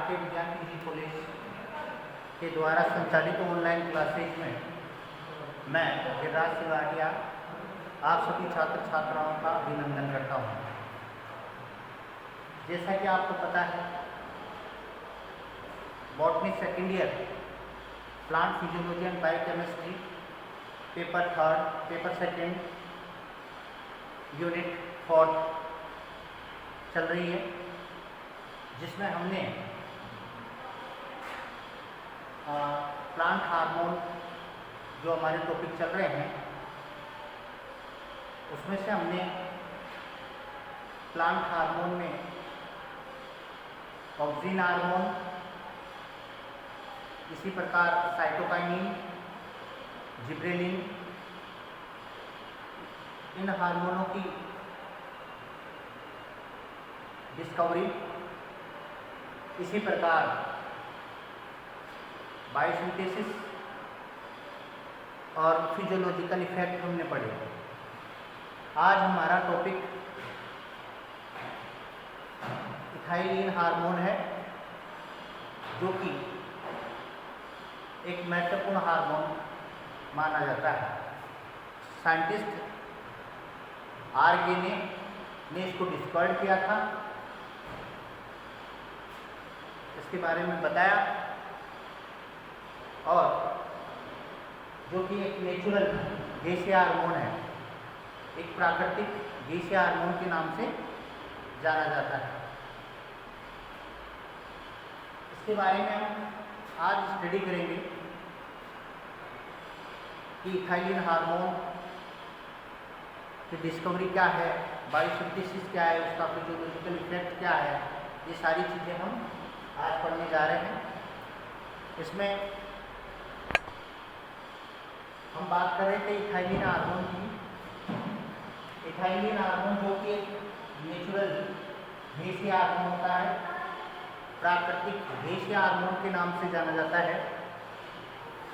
भारतीय विज्ञान PG college के द्वारा संचालित ऑनलाइन क्लासेज में मैं गिरिराज सिंघानिया आप सभी छात्र छात्राओं का अभिनंदन करता हूँ। जैसा कि आपको पता है, botany second year plant physiology and biochemistry paper third, paper second, unit fourth चल रही है, जिसमें हमने प्लांट हार्मोन जो हमारे टॉपिक चल रहे हैं उसमें से हमने प्लांट हार्मोन में ऑक्सिन हार्मोन, इसी प्रकार साइटोकाइनिन, जिब्रेलिन, इन हार्मोनों की डिस्कवरी, इसी प्रकार बायोसिंथेसिस और फिजियोलॉजिकल इफेक्ट हमने पढ़े। आज हमारा टॉपिक इथाइलिन हार्मोन है, जो कि एक महत्वपूर्ण हार्मोन माना जाता है। साइंटिस्ट आर्गेने ने इसको डिस्कवर किया था, इसके बारे में बताया, और जो कि एक नेचुरल गैसीय हार्मोन है, एक प्राकृतिक गैसीय हार्मोन के नाम से जाना जाता है। इसके बारे में हम आज स्टडी करेंगे कि इथाइलिन हार्मोन की डिस्कवरी क्या है, बायोसिंथेसिस क्या है, उसका फिजियोलॉजिकल इफेक्ट क्या है, ये सारी चीज़ें हम आज पढ़ने जा रहे हैं। इसमें हम बात कर रहे थे इथाइलिन हार्मोन की। इथाइलिन हार्मोन जो कि एक नेचुरल गैसीय हार्मोन होता है, प्राकृतिक गैसीय हार्मोन के नाम से जाना जाता है,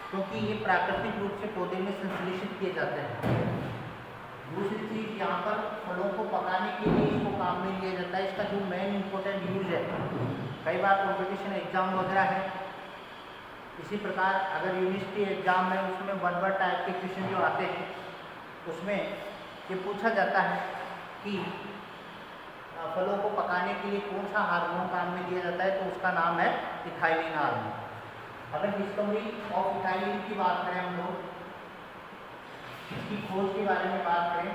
क्योंकि ये प्राकृतिक रूप से पौधे में संश्लेषित किए जाते हैं। दूसरी चीज़, यहाँ पर फलों को पकाने के लिए इसको काम में लिया जाता है। इसका जो मेन इम्पोर्टेंट यूज है, कई बार कॉम्पिटिशन एग्जाम वगैरह है, इसी प्रकार अगर यूनिवर्सिटी एग्जाम है उसमें वन वर्ड टाइप के क्वेश्चन जो आते हैं, उसमें ये पूछा जाता है कि फलों को पकाने के लिए कौन सा हार्मोन काम में लिया जाता है, तो उसका नाम है इथाइलिन हार्मोन। अगर डिस्कवरी ऑफ इथाइलिन की बात करें हम लोग, इसकी खोज के बारे में बात करें,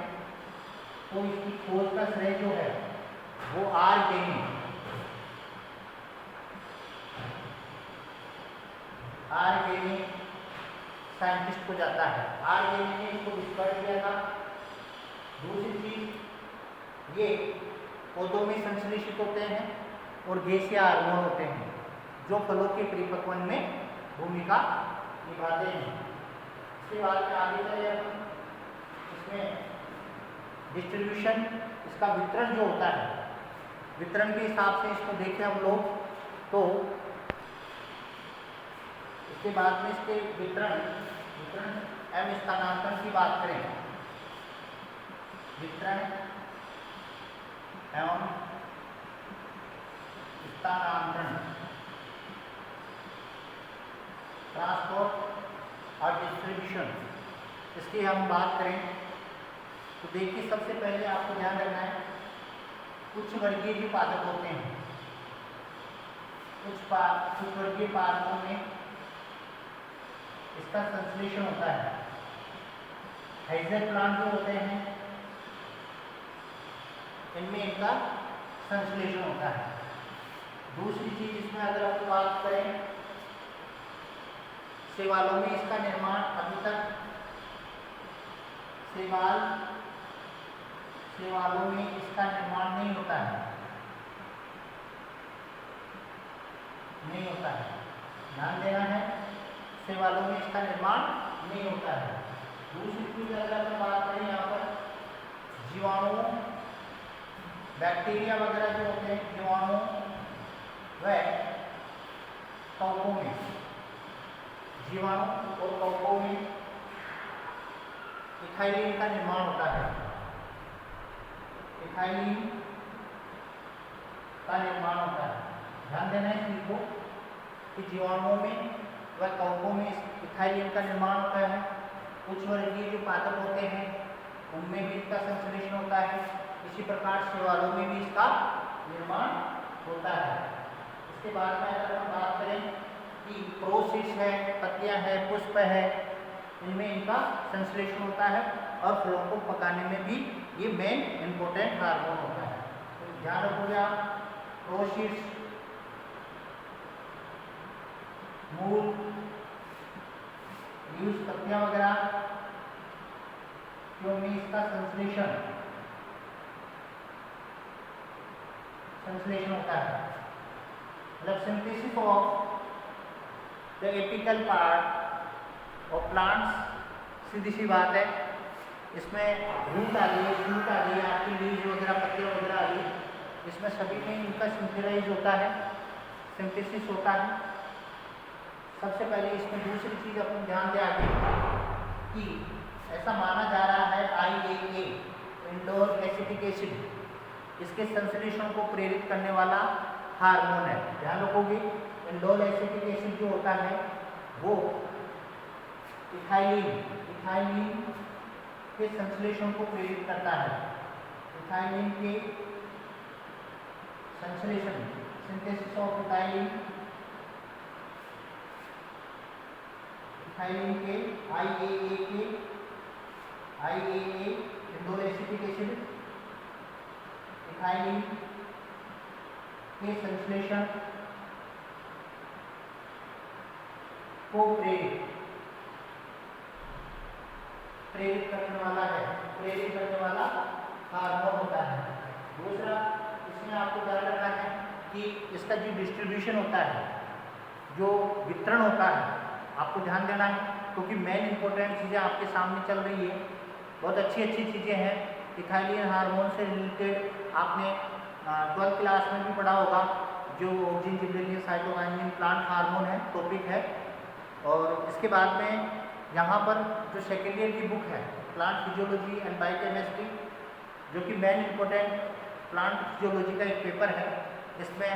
तो इसकी खोज का श्रेय जो है वो आर्गेने साइंटिस्ट को जाता है। आर्गेने ने इसको डिस्कवर किया था। दूसरी चीज, ये पौधों में संश्लेषित होते हैं और गैसीय हार्मोन होते हैं, जो फलों के परिपक्वन में भूमिका निभाते हैं। इसके बाद में आगे चले, इसमें डिस्ट्रीब्यूशन, इसका वितरण जो होता है, वितरण के हिसाब से इसको देखें हम लोग, तो इसके बाद में इसके वितरण एवं स्थानांतरण की बात करें, वितरण एवं स्थानांतरण, ट्रांसपोर्ट और डिस्ट्रीब्यूशन, इसकी हम बात करें तो देखिए, सबसे पहले आपको ध्यान रखना है, कुछ वर्गीय जो पादप होते हैं, कुछ वर्गीय पादपों में इसका संश्लेषण होता है। हाइजर प्लांट जो होते हैं, इनमें इनका संश्लेषण होता है। दूसरी चीज, इसमें अगर हम बात करें, शैवालों में इसका निर्माण अभी तक शैवालों में इसका निर्माण नहीं होता है, ध्यान देना है, शैवालों में इसका निर्माण नहीं होता है। दूसरी चीज अगर हम बात करें, यहाँ पर जीवाणु, बैक्टीरिया वगैरह जो होते हैं, जीवाणु व कवकों में, जीवाणु और कवकों में इथाइलिन का निर्माण होता है। इथाइलिन का निर्माण होता है, ध्यान ध्यान देना है चीज को कि जीवाणुओं में व कवकों में इथाइलिन का निर्माण होता है। कुछ वर्गीय जो पादप होते हैं उनमें भी इसका संश्लेषण होता है। इसी प्रकार शैवालों में भी इसका निर्माण होता है। इसके बाद में अगर हम बात करें कि प्रोसिस है, पत्तियां है, पुष्प है, इनमें इनका संश्लेषण होता है और फलों को पकाने में भी ये मेन इंपॉर्टेंट हार्मोन होता है। तो ध्यान रखोगे आप, प्रोसिस, मूल, लीव्स, पत्तियां वगैरह में इसका संश्लेषण होता है। मतलब synthesis of the apical part of plants. सीधी सी बात है, इसमें रूट आ गई, शूट आ गई, आपकी लीव्स वगैरह, पत्तियां वगैरह आ गई, इसमें सभी में इनका सिंथेसाइज होता है, सिंथेसिस होता है। सबसे पहले इसमें दूसरी चीज अपन ध्यान दें आगे कि ऐसा माना जा रहा है IAA, इंडोल एसिटिक एसिड, इसके संश्लेषण को प्रेरित करने वाला हार्मोन है। ध्यान रखोगे, इंडोल एसिटिक एसिड जो होता है वो इथाइलिन के संश्लेषण को प्रेरित करता है। इथाइलिन के संश्लेषण, सिंथेसिस ऑफ इथाइलिन के IAA indole acetic acid ethylene के संश्लेषण को प्रेरित करने वाला हार्मोन होता है। दूसरा, इसमें आपको ध्यान रखना है कि इसका जो डिस्ट्रीब्यूशन होता है, जो वितरण होता है, आपको ध्यान देना है क्योंकि मेन इंपॉर्टेंट चीज़ें आपके सामने चल रही है। बहुत अच्छी चीज़ें हैं। इथाइलिन हार्मोन से रिलेटेड आपने 12th क्लास में भी पढ़ा होगा, जो oxygen gibberellin cytokinin plant hormone है, टॉपिक है। और इसके बाद में यहाँ पर जो सेकेंड ईयर की बुक है, प्लांट फिजियोलॉजी एंड बायोकेमिस्ट्री, जो कि मेन इंपॉर्टेंट प्लांट फिजियोलॉजी का एक पेपर है, इसमें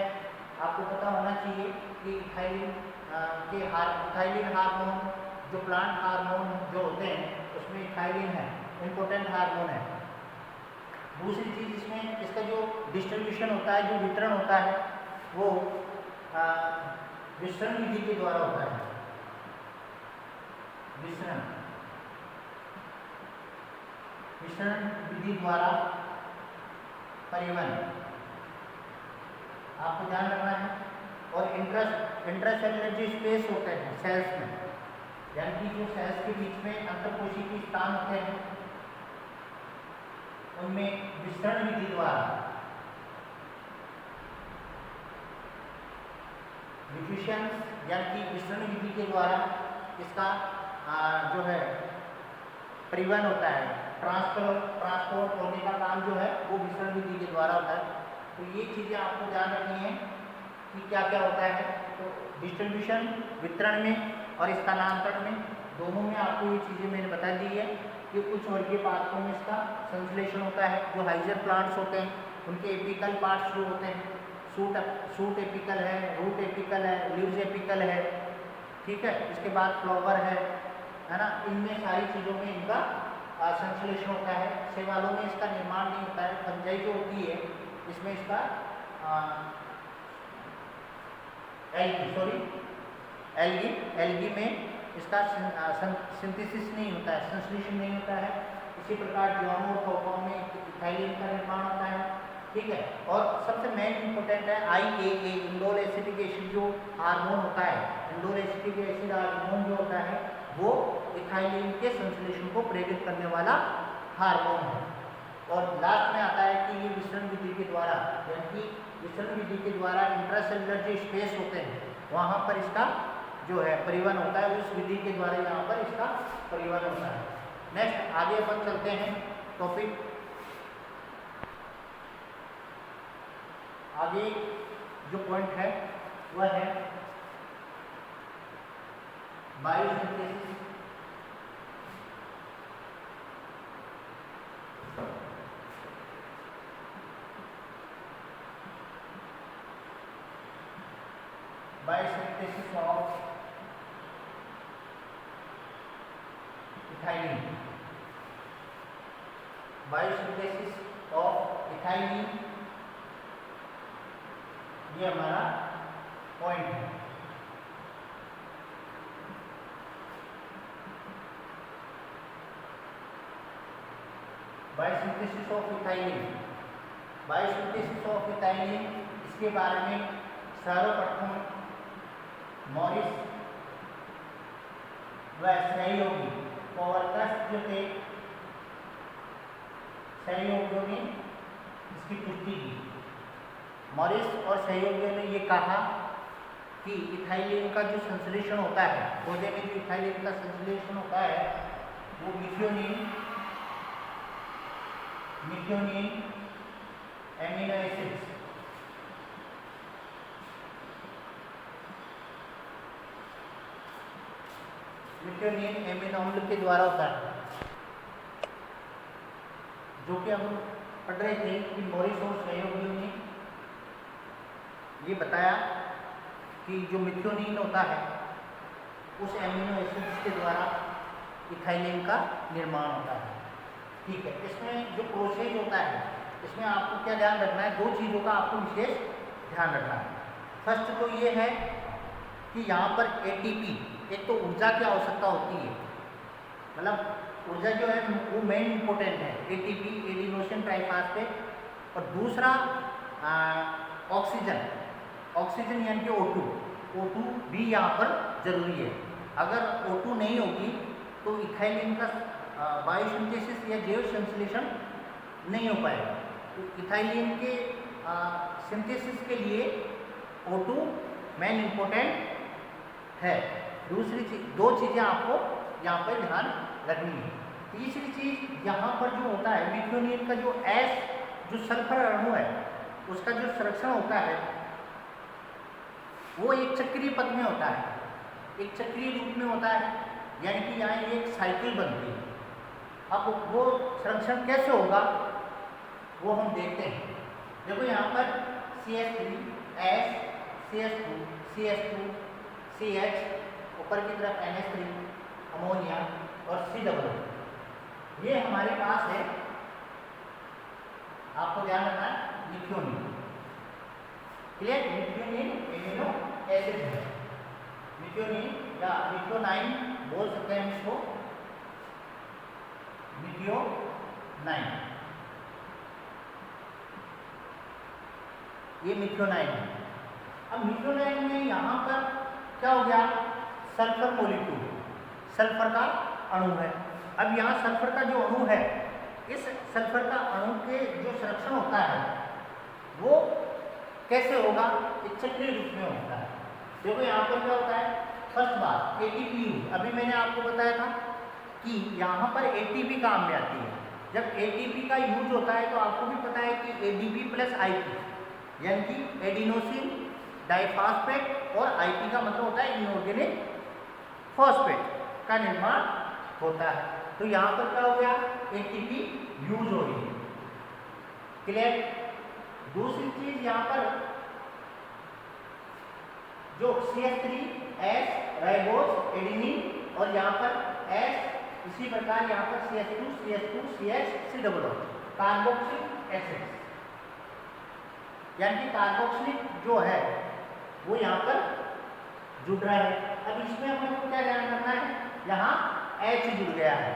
आपको पता होना चाहिए कि इथाइलिन हार्मोन, जो प्लांट हार्मोन जो होते हैं उसमें इथाइलिन है, इंपॉर्टेंट हार्मोन है। दूसरी चीज़, इसमें इसका जो डिस्ट्रीब्यूशन होता है, जो वितरण होता है, वो विसरण विधि के द्वारा होता है। विसरण विधि द्वारा परिवहन आपको ध्यान रखना है। और इंट्रासेलुलर जो स्पेस होते हैं सेल्स में, यानी कि जो सेल्स के बीच में अंतःकोशिकीय स्थान होते हैं, उनमें विसरण विधि द्वारा डिफ्यूजन, यानी कि विसरण विधि के द्वारा इसका जो है परिवहन होता है, ट्रांसपोर्ट होने का काम जो है वो विसरण विधि के द्वारा होता है। तो ये चीज़ें आपको ध्यान रखनी है कि क्या क्या होता है। तो डिस्ट्रीब्यूशन, वितरण में और स्थानांतरण में, दोनों में आपको ये चीज़ें मैंने बता दी है कि कुछ वर्गीय पादपों में इसका संश्लेषण होता है। जो हाइजर प्लांट्स होते हैं उनके एपिकल पार्ट्स जो होते हैं, सूट एपिकल है, रूट एपिकल है, लीव्स एपिकल है, ठीक है। इसके बाद फ्लावर है ना, इनमें सारी चीज़ों में इनका संश्लेषण होता है। शैवालों में इसका निर्माण नहीं होता है। फंजाई जो होती है इसमें इसका एल्गी में इसका सिंथेसिस नहीं होता है, संश्लेषण नहीं होता है। इसी प्रकार जीवाणु और कवकों में इथाइलिन का निर्माण होता है, ठीक है। और सबसे मेन इंपॉर्टेंट है IAA, इंडोल एसिटिक एसिड जो हार्मोन होता है, इंडोल एसिटिक एसिड हार्मोन जो होता है वो इथाइलिन के संश्लेषण को प्रेरित करने वाला हार्मोन है। और लास्ट में आता है कि ये विसरण विधि के द्वारा, यानी कि विसरण विधि के द्वारा इंट्रासेलुलर जो स्पेस होते हैं वहाँ पर इसका जो है परिवहन होता है, उस विधि के द्वारा यहाँ पर इसका परिवहन होता है। नेक्स्ट आगे अपन चलते हैं टॉपिक, आगे जो पॉइंट है वह है biosynthesis. Biosynthesis of ethylene, biosynthesis of ethylene, ये हमारा पॉइंट है। Biosynthesis of ethylene, biosynthesis of ethylene, इसके बारे में सर्वप्रथम मॉरिस व सहयोगी कोवर्कर्स जो थे, सहयोगियों ने इसकी पुष्टि की। मॉरिस और सहयोगियों ने ये कहा कि इथाइलिन का जो संश्लेषण होता है, पौधे में जो इथाइलिन का संश्लेषण होता है वो methionine amino acids, methionine amino अम्ल के द्वारा होता है, जो कि हम पढ़ रहे थे कि मॉरिस और सहयोगियों ने ये बताया कि जो मिथ्योनिन होता है उस एमिनो एसिड्स के द्वारा इथाइलिन का निर्माण होता है। ठीक है, इसमें जो प्रोसेस होता है, इसमें आपको क्या ध्यान रखना है, दो चीज़ों का आपको विशेष ध्यान रखना है। फर्स्ट तो ये है कि यहाँ पर एटीपी, एक तो ऊर्जा की आवश्यकता होती है, मतलब ऊर्जा जो है वो मेन इंपॉर्टेंट है, एटीपी एडिनोसिन ट्राइफॉस्फेट, और दूसरा ऑक्सीजन, ऑक्सीजन यानी कि O2 भी यहाँ पर जरूरी है। अगर O2 नहीं होगी तो इथाइलिन का बायोसिंथेसिस या जैव संश्लेषण नहीं हो पाएगा। तो इथाइलिन के सिंथेसिस के लिए O2 मेन इंपॉर्टेंट है। दूसरी चीज, दो चीज़ें आपको यहाँ पर ध्यान रखनी है। तीसरी चीज़, यहाँ पर जो होता है मिथ्योनिन का जो जो सल्फर अणु है उसका जो संरक्षण होता है वो एक चक्रीय पथ में होता है, एक चक्रीय रूप में होता है, यानी कि यहाँ एक साइकिल बनती है। अब वो संरक्षण कैसे होगा वो हम देखते हैं। देखो यहाँ पर CH3, CH2, CH2, CH, ऊपर की तरफ NH3, अमोनिया और C, ये हमारे पास है। आपको ध्यान रखना है methionine, clear, methionine amino acid है, मिथ्योनिन या मिथ्योनाइन बोल सकते हैं इसको, मिथ्योनाइन, ये मिथ्योनाइन है। अब मिथ्योनाइन में यहाँ पर क्या हो गया, सल्फर मॉलिक्यूल, सल्फर का अणु है। अब यहाँ सल्फर का जो अणु है, इस सल्फर का अणु के जो संरक्षण होता है वो कैसे होगा, एक चक्रीय रूप में होता है। देखो यहाँ पर क्या होता है, फर्स्ट बात एटीपी यूज, अभी मैंने आपको बताया था कि यहाँ पर एटीपी काम में आती है। जब एटीपी का यूज होता है तो आपको भी पता है कि एडीपी प्लस आईपी, यानी कि एडिनोसिन डाइफॉस्फेट, और आईपी का मतलब होता है इनऑर्गेनिक फॉस्फेट का निर्माण होता है। तो यहाँ पर क्या हो गया, एटीपी यूज हो रही है, क्लियर। दूसरी चीज यहाँ पर जो CH3, राइबोज, एडेनिन, और यहाँ पर S, इसी प्रकार यहाँ पर CH2, CH, कार्बोक्सिलिक एसिड, यानी कि कार्बोक्सिलिक जो है वो यहाँ पर जुड़ रहा है। अब इसमें हमको क्या ध्यान रखना है, यहाँ H जुड़ गया है,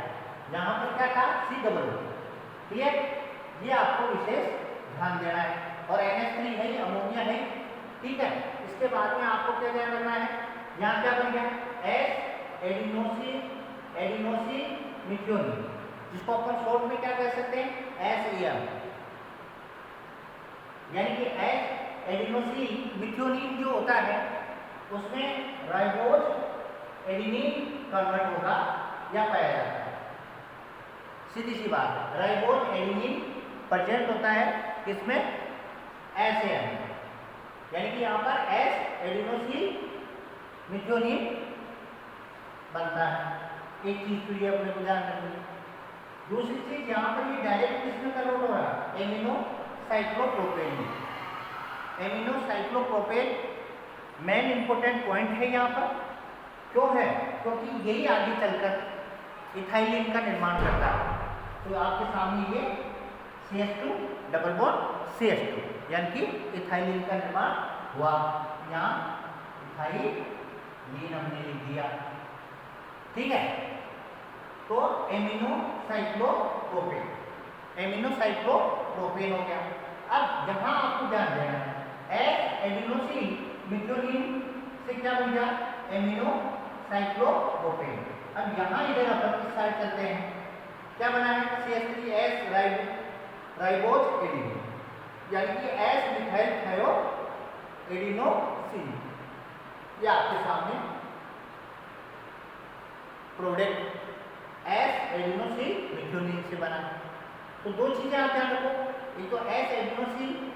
यहाँ पर क्या था C, क्लियर, ये आपको विशेष ध्यान देना है। और NH3 है, अमोनिया है, ठीक है। इसके बाद में आपको क्या ध्यान रखना है, यहाँ क्या बन गया S, एडिनोसिन मिथ्योनिन, जिसको अपन शॉर्ट में क्या कह सकते हैं, SAM, यानी कि S एडिनोसिन मिथ्योनिन जो होता है उसमें राइबोज एडेनिन कन्वर्ट होगा या पाया जाता है, सीधी सी बात है। राइबोज एडेनिन प्रेजेंट होता है किसमें, SAM, यानी कि यहाँ पर S एडिनोसिन मिथ्योनिन बनता है। एक चीज तो ये अपने को ध्यान रखनी है। दूसरी चीज यहाँ पर ये डायरेक्ट किसमें कन्वर्ट हो रहा है, amino cyclopropane, amino cyclopropane main important point है यहाँ पर। क्यों है? क्योंकि यही आगे चलकर इथाइलिन का निर्माण करता है। तो आपके सामने ये CH2 डबल बॉन्ड CH2 यानी कि इथाइलिन का निर्माण हुआ। यहाँ इथाइलिन हमने लिख दिया, ठीक है। तो एमिनोसाइक्लोप्रोपेन, एमिनोसाइक्लोप्रोपेन हो गया। अब यहाँ आपको ध्यान देना है, एस एडिनोसिन मिथ्योनिन से क्या बन गया? एमिनोसाइक्लोप्रोपेन। अब यहाँ इधर अपन इस साइड चलते हैं, क्या बना है? CH3S राइबोज एडिनो, यानी कि एस मिथाइल थायो एडिनोसिन। ये आपके सामने प्रोडक्ट एस एडिनोसिन मिथ्योनिन से बना है। तो दो चीजें आप ध्यान रखो, एक तो एस एडिनोसिन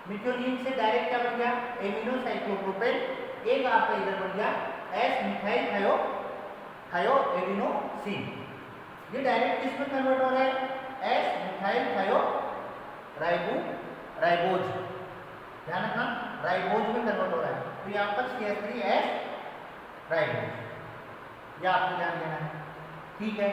मिथ्योनिन से डायरेक्ट क्या बन गया? एमिनोसाइक्लोप्रोपेन। एक आपका इधर बन गया एस मिथाइल थायो एडिनोसिन। ये डायरेक्ट किस में कन्वर्ट हो रहा है? एस मिथाइल थायो राइबोज, ध्यान रखना, राइबोज में कन्वर्ट हो रहा है। तो यहाँ पर CH3S राइबोज, यह आपको ध्यान देना है, ठीक है।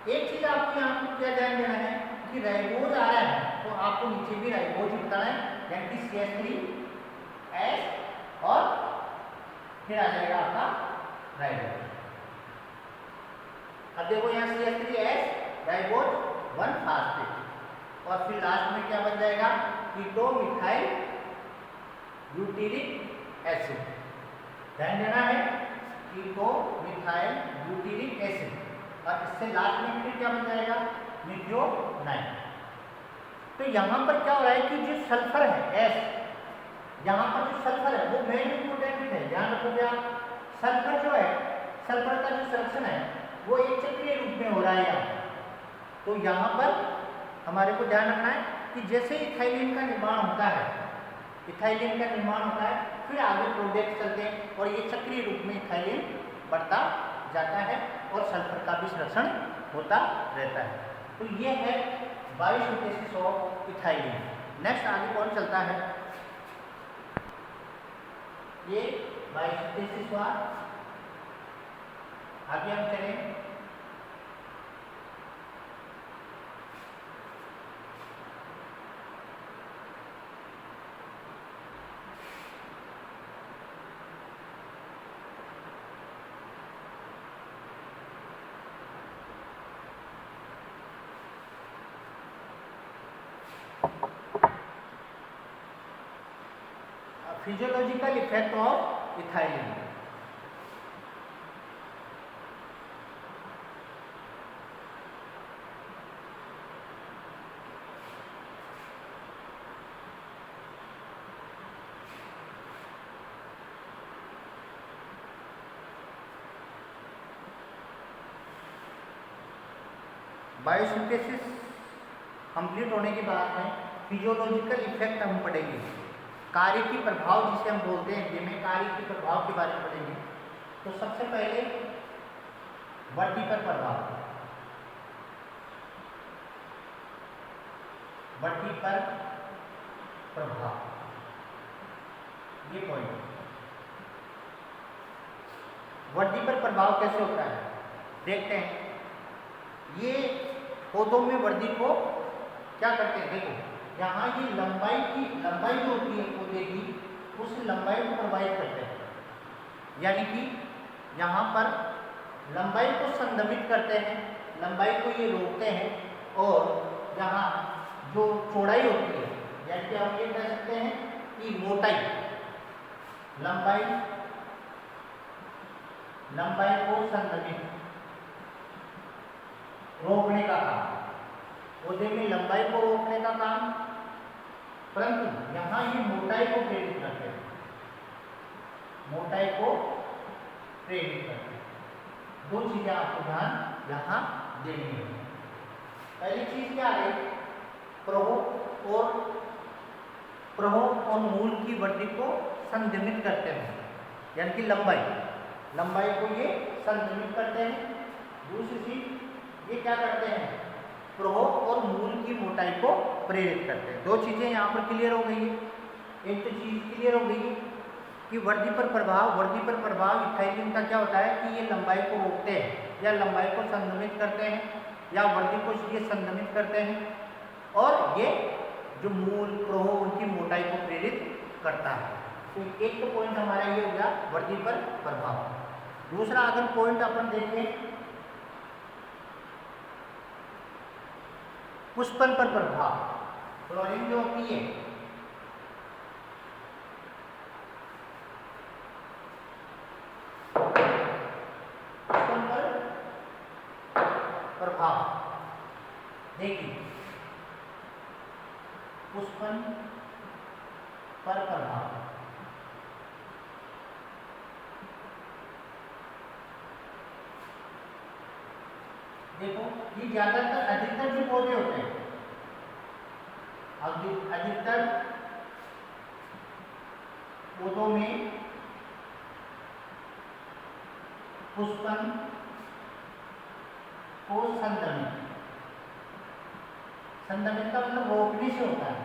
एक चीज आपको यहाँ पर क्या ध्यान देना है कि राइबोज आ रहा है तो आपको नीचे भी राइबोज बताना है, यानी कि CH3S और फिर आ जाएगा आपका राइबोज। अब देखो यहाँ CH3S राइबोज 1 फास्फेट और फिर लास्ट में क्या बन जाएगा? कीटो मिथाइल ब्यूटीरिक एसिड। ध्यान देना है, कीटो मिथाइल ब्यूटीरिक एसिड और इससे लास्ट में फिर क्या बन जाएगा? मिथ्योनाइन। तो यहाँ पर क्या हो रहा है कि जो सल्फर है एस, यहाँ पर जो सल्फर है वो मेन इंपोर्टेंट है, ध्यान रखोगे आप। सल्फर जो है, सल्फर का जो संरक्षण है वो एक चक्रीय रूप में हो रहा है यहाँ। तो यहाँ पर हमारे को ध्यान रखना है कि जैसे इथाइलिन का निर्माण होता है, इथाइलिन का निर्माण होता है, फिर आगे प्रोडक्ट चलते हैं और ये चक्रीय रूप में इथाइलिन बढ़ता जाता है और सल्फर का भी संरक्षण होता रहता है। तो ये है बायोसिंथेसिस ऑफ इथाइलिन। नेक्स्ट आगे कौन चलता है? ये बायोसिंथेसिस हुआ। आगे हम चलें, physiological effect of ethylene. Biosynthesis complete होने के बाद में फिजियोलॉजिकल इफेक्ट हम पढ़ेंगे, कार्य की प्रभाव जिसे हम बोलते हैं, जिसमें कार्य की प्रभाव के बारे में पढ़ेंगे। तो सबसे पहले वर्दी पर प्रभाव, वर्दी पर प्रभाव, ये पॉइंट। वर्दी पर प्रभाव कैसे होता है देखते हैं। ये पौधों में वर्दी को क्या करते हैं, देखो यहाँ ये लंबाई जो होती है पौधे की, उस लंबाई को प्रभावित करते हैं, यानी कि यहाँ पर लंबाई को संदमित करते हैं, लंबाई को ये रोकते हैं। और यहाँ जो चौड़ाई होती है, यानी कि हम ये कह सकते हैं कि मोटाई, लंबाई को संदमित रोकने का काम, पौधे में लंबाई को रोकने का काम, परंतु यहाँ ये मोटाई को प्रेरित करते हैं, मोटाई को प्रेरित करते हैं। दो चीजें आपको ध्यान यहाँ देनी है। पहली चीज क्या है, प्रहोप और मूल की वृद्धि को संदमित करते हैं, यानी कि लंबाई को ये संदमित करते हैं। दूसरी चीज ये क्या करते हैं, प्रहोप और मूल की मोटाई को प्रेरित करते हैं। दो चीजें यहाँ पर क्लियर हो गई है। एक तो चीज क्लियर हो गई कि वर्दी पर प्रभाव इथाइलिन का क्या होता है कि ये लंबाई को रोकते हैं या लंबाई को संदमित करते हैं या वर्दी को ये संदमित करते हैं, और ये जो मूल प्रोह उनकी मोटाई को प्रेरित करता है। तो एक तो पॉइंट हमारा ये हो गया वर्दी पर प्रभाव। दूसरा अगर पॉइंट अपन देखें पुष्पन पर प्रभाव, फ्लोरिंग जो होती है पुष्पन पर प्रभाव, देखिए पुष्पन पर प्रभाव, देखो ये ज्यादातर अधिकतर जो पौधे होते हैं, अधिकतर पौधों में पुष्पन को संदमित का मतलब रोकने से होता है।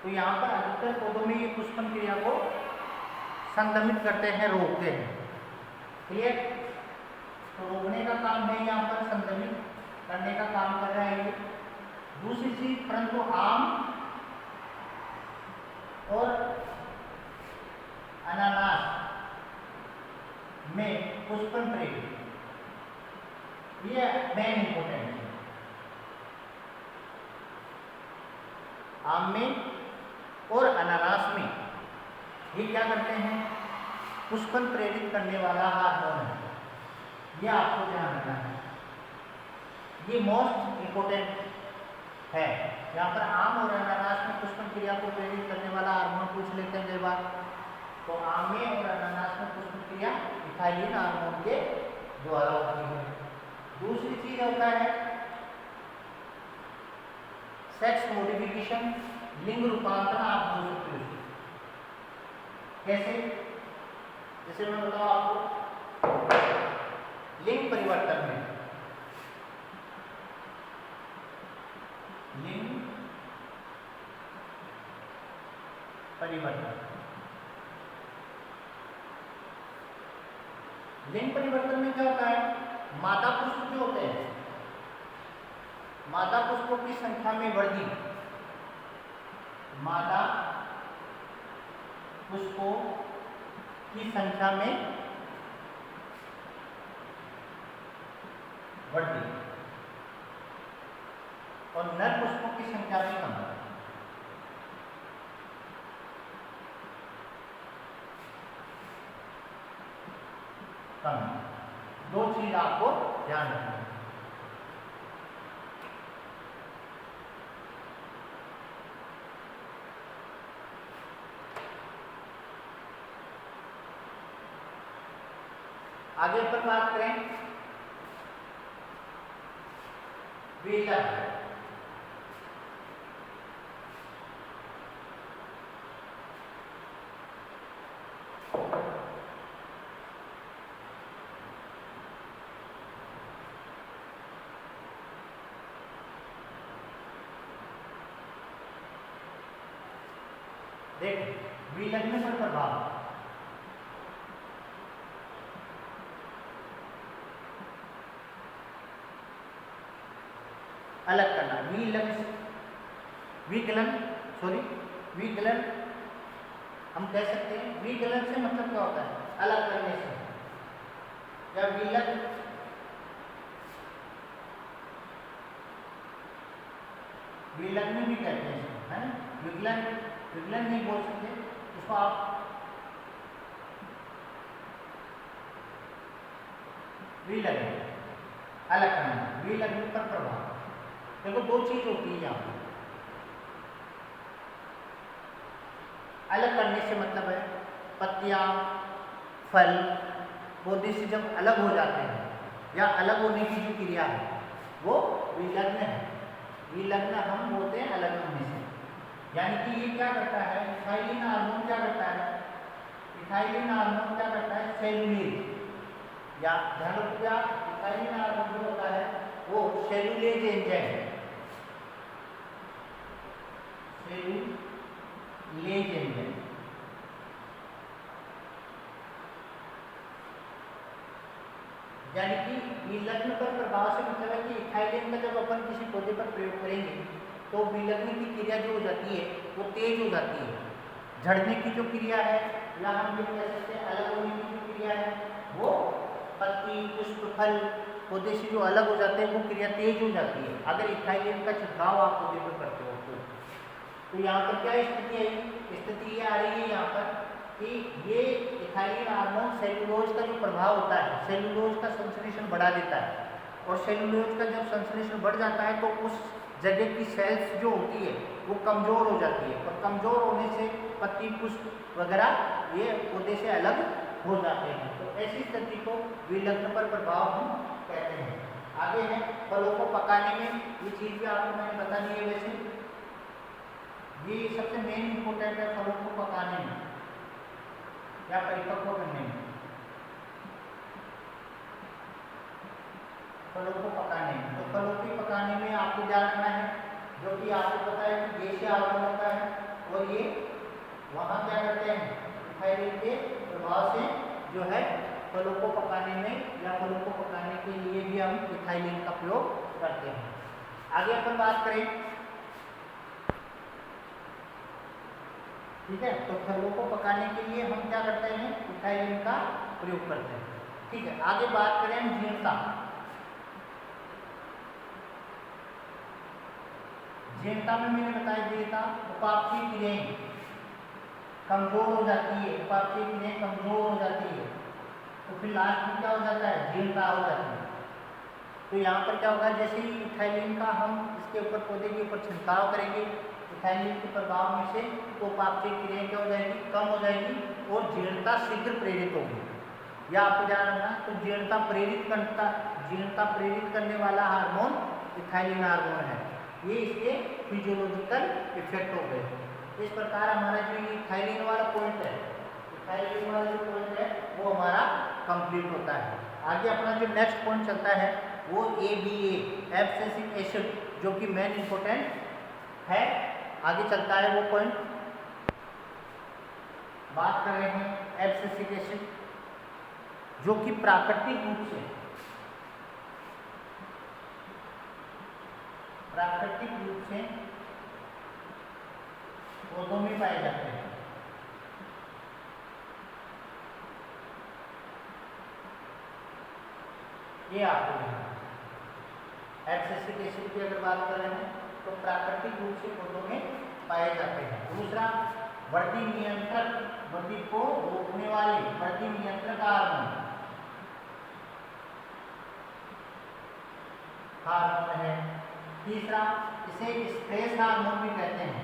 तो यहाँ पर अधिकतर पौधों में ये पुष्पन क्रिया को संदमित करते हैं, रोकते हैं। क्लियर? तो रोकने का काम है यहाँ पर, संदमित करने का काम कर रहा है ये। दूसरी चीज, परंतु आम और अनानास में पुष्पन प्रेरित, ये मेन इंपोर्टेंट है। आम में और अनानास में ये क्या करते हैं, पुष्पन प्रेरित करने वाला हार्मोन है, ये आपको ध्यान रखना है, ये मोस्ट इंपोर्टेंट है। यहाँ पर आम और अनानास में पुष्पन क्रिया को प्रेरित करने वाला हार्मोन पूछ लेते हैं कई बार। तो आम में और अनानास में पुष्पन क्रिया इथाइलिन हार्मोन के द्वारा होती है। दूसरी चीज होता है सेक्स मॉडिफिकेशन, लिंग रूपांतरण। आप बोल सकते हो कैसे, जैसे मैं बताऊं आपको, लिंग परिवर्तन में, लिंग परिवर्तन, लिंग परिवर्तन में क्या होता है, मादा पुष्प जो होते हैं, मादा पुष्पों की संख्या में वृद्धि, मादा पुष्पों की संख्या में वृद्धि और नर पुष्पों की संख्या में कम। दो चीज आपको ध्यान रखना है। आगे पर बात करें वेलर। देख, विलग्न पर प्रभाव, अलग करना, विगलन हम कह सकते हैं। विगलन से मतलब क्या होता है, अलग करने से, या विलग्न भी कहते हैं इसको, है ना। विगलन नहीं बोल सकते उसको आप, विलग्न अलग करना, विलग्न पर प्रभाव। देखो दो चीज होती है यहाँ पर, अलग करने से मतलब है पत्तियां, फल, पौधे से जब अलग हो जाते हैं या अलग होने की जो क्रिया है वो विलग्न है। विलग्न हम बोलते हैं अलग होने से। यानी कि ये क्या करता है, इथाइलिन हार्मोन क्या करता है, इथाइलिन हार्मोन क्या करता है, सेलुलेज, या ध्यान रखिएगा इथाइलिन हार्मोन जो होता है वो सेलुलेज एंजाइम, सेलुलेज एंजाइम यानी कि विलग्न पर प्रभाव से मतलब है कि इथाइलिन का जब अपन किसी पौधे पर प्रयोग करेंगे तो विलग्न की क्रिया जो हो जाती है वो तेज हो जाती है। झड़ने की जो क्रिया है या हम ये कह सकते हैं अलग होने की जो क्रिया है वो पत्ती पुष्प फल पौधे से जो अलग हो जाते हैं वो क्रिया तेज हो जाती है अगर इथाइलिन का छिड़काव आप पौधे पर करते हो तो यहाँ पर क्या स्थिति है, स्थिति ये आ रही है यहाँ पर कि ये इथाइलिन हार्मोन सेलुलोज का जो प्रभाव होता है सेलुलोज का संश्लेषण बढ़ा देता है और सेलुलोज का जब संश्लेषण बढ़ जाता है तो उस जगह की सेल्स जो होती है वो कमजोर हो जाती है और कमजोर होने से पत्ती पुष्प वगैरह ये पौधे से अलग हो जाते हैं। तो ऐसी स्थिति को विलग्न पर प्रभाव हम कहते हैं। आगे है फलों को पकाने में, ये चीज भी आपको मैंने बता दी है। वैसे ये सबसे मेन इंपोर्टेंट है फलों को पकाने में या परिपक्व करने में। फलों को पकाने में तो फलों के पकाने में आपको क्या करना है, जो कि आपको पता है कि गैसीय आवरण होता है और ये वहाँ क्या करते हैं इथाइलिन के प्रभाव से जो है फलों को पकाने में या फलों को पकाने के लिए भी हम इथाइलिन का प्रयोग करते हैं। आगे अपन बात करें, ठीक है, तो फलों को पकाने के लिए हम क्या करते हैं इथाइलिन का प्रयोग करते हैं। ठीक है, आगे बात करें हम जीर्णता। जीर्णता में मैंने बताया दिया था उपापचयी क्रियाएं कमजोर हो जाती है, उपापचयी क्रियाएं कमजोर हो जाती है तो फिर लास्ट में क्या हो जाता है जीर्णता हो जाती है। तो यहाँ पर क्या होगा, जैसे ही इथाइलिन का हम इसके ऊपर पौधे के ऊपर छिड़काव करेंगे इथाइलिन के प्रभाव में से तो उपापचयी क्रियाएं क्या हो जाएगी कम हो जाएगी और जीर्णता शीघ्र प्रेरित होगी। या आपको ध्यान रखना, तो जीर्णता प्रेरित करने वाला हार्मोन इथाइलिन हार्मोन है। ये इसके फिजियोलॉजिकल इफेक्ट हो गए। इस प्रकार हमारा जो ये इथाइलिन वाला पॉइंट है, इथाइलिन वाला जो पॉइंट है वो हमारा कंप्लीट होता है। आगे अपना जो नेक्स्ट पॉइंट चलता है वो ABA एब्सिसिक एसिड, जो कि मेन इंपोर्टेंट है। आगे चलता है वो पॉइंट, बात कर रहे हैं एब्सिसिक एसिड, जो कि प्राकृतिक रूप से पौधों में पाए जाते हैं। ये आपको एब्सिसिक एसिड की अगर बात कर रहे हैं तो प्राकृतिक रूप से पौधों में पाए जाते हैं। दूसरा वृद्धि नियंत्रक, वृद्धि को रोकने वाले वृद्धि नियंत्रक हार्मोन है। तीसरा इसे स्ट्रेस हार्मोन भी कहते हैं।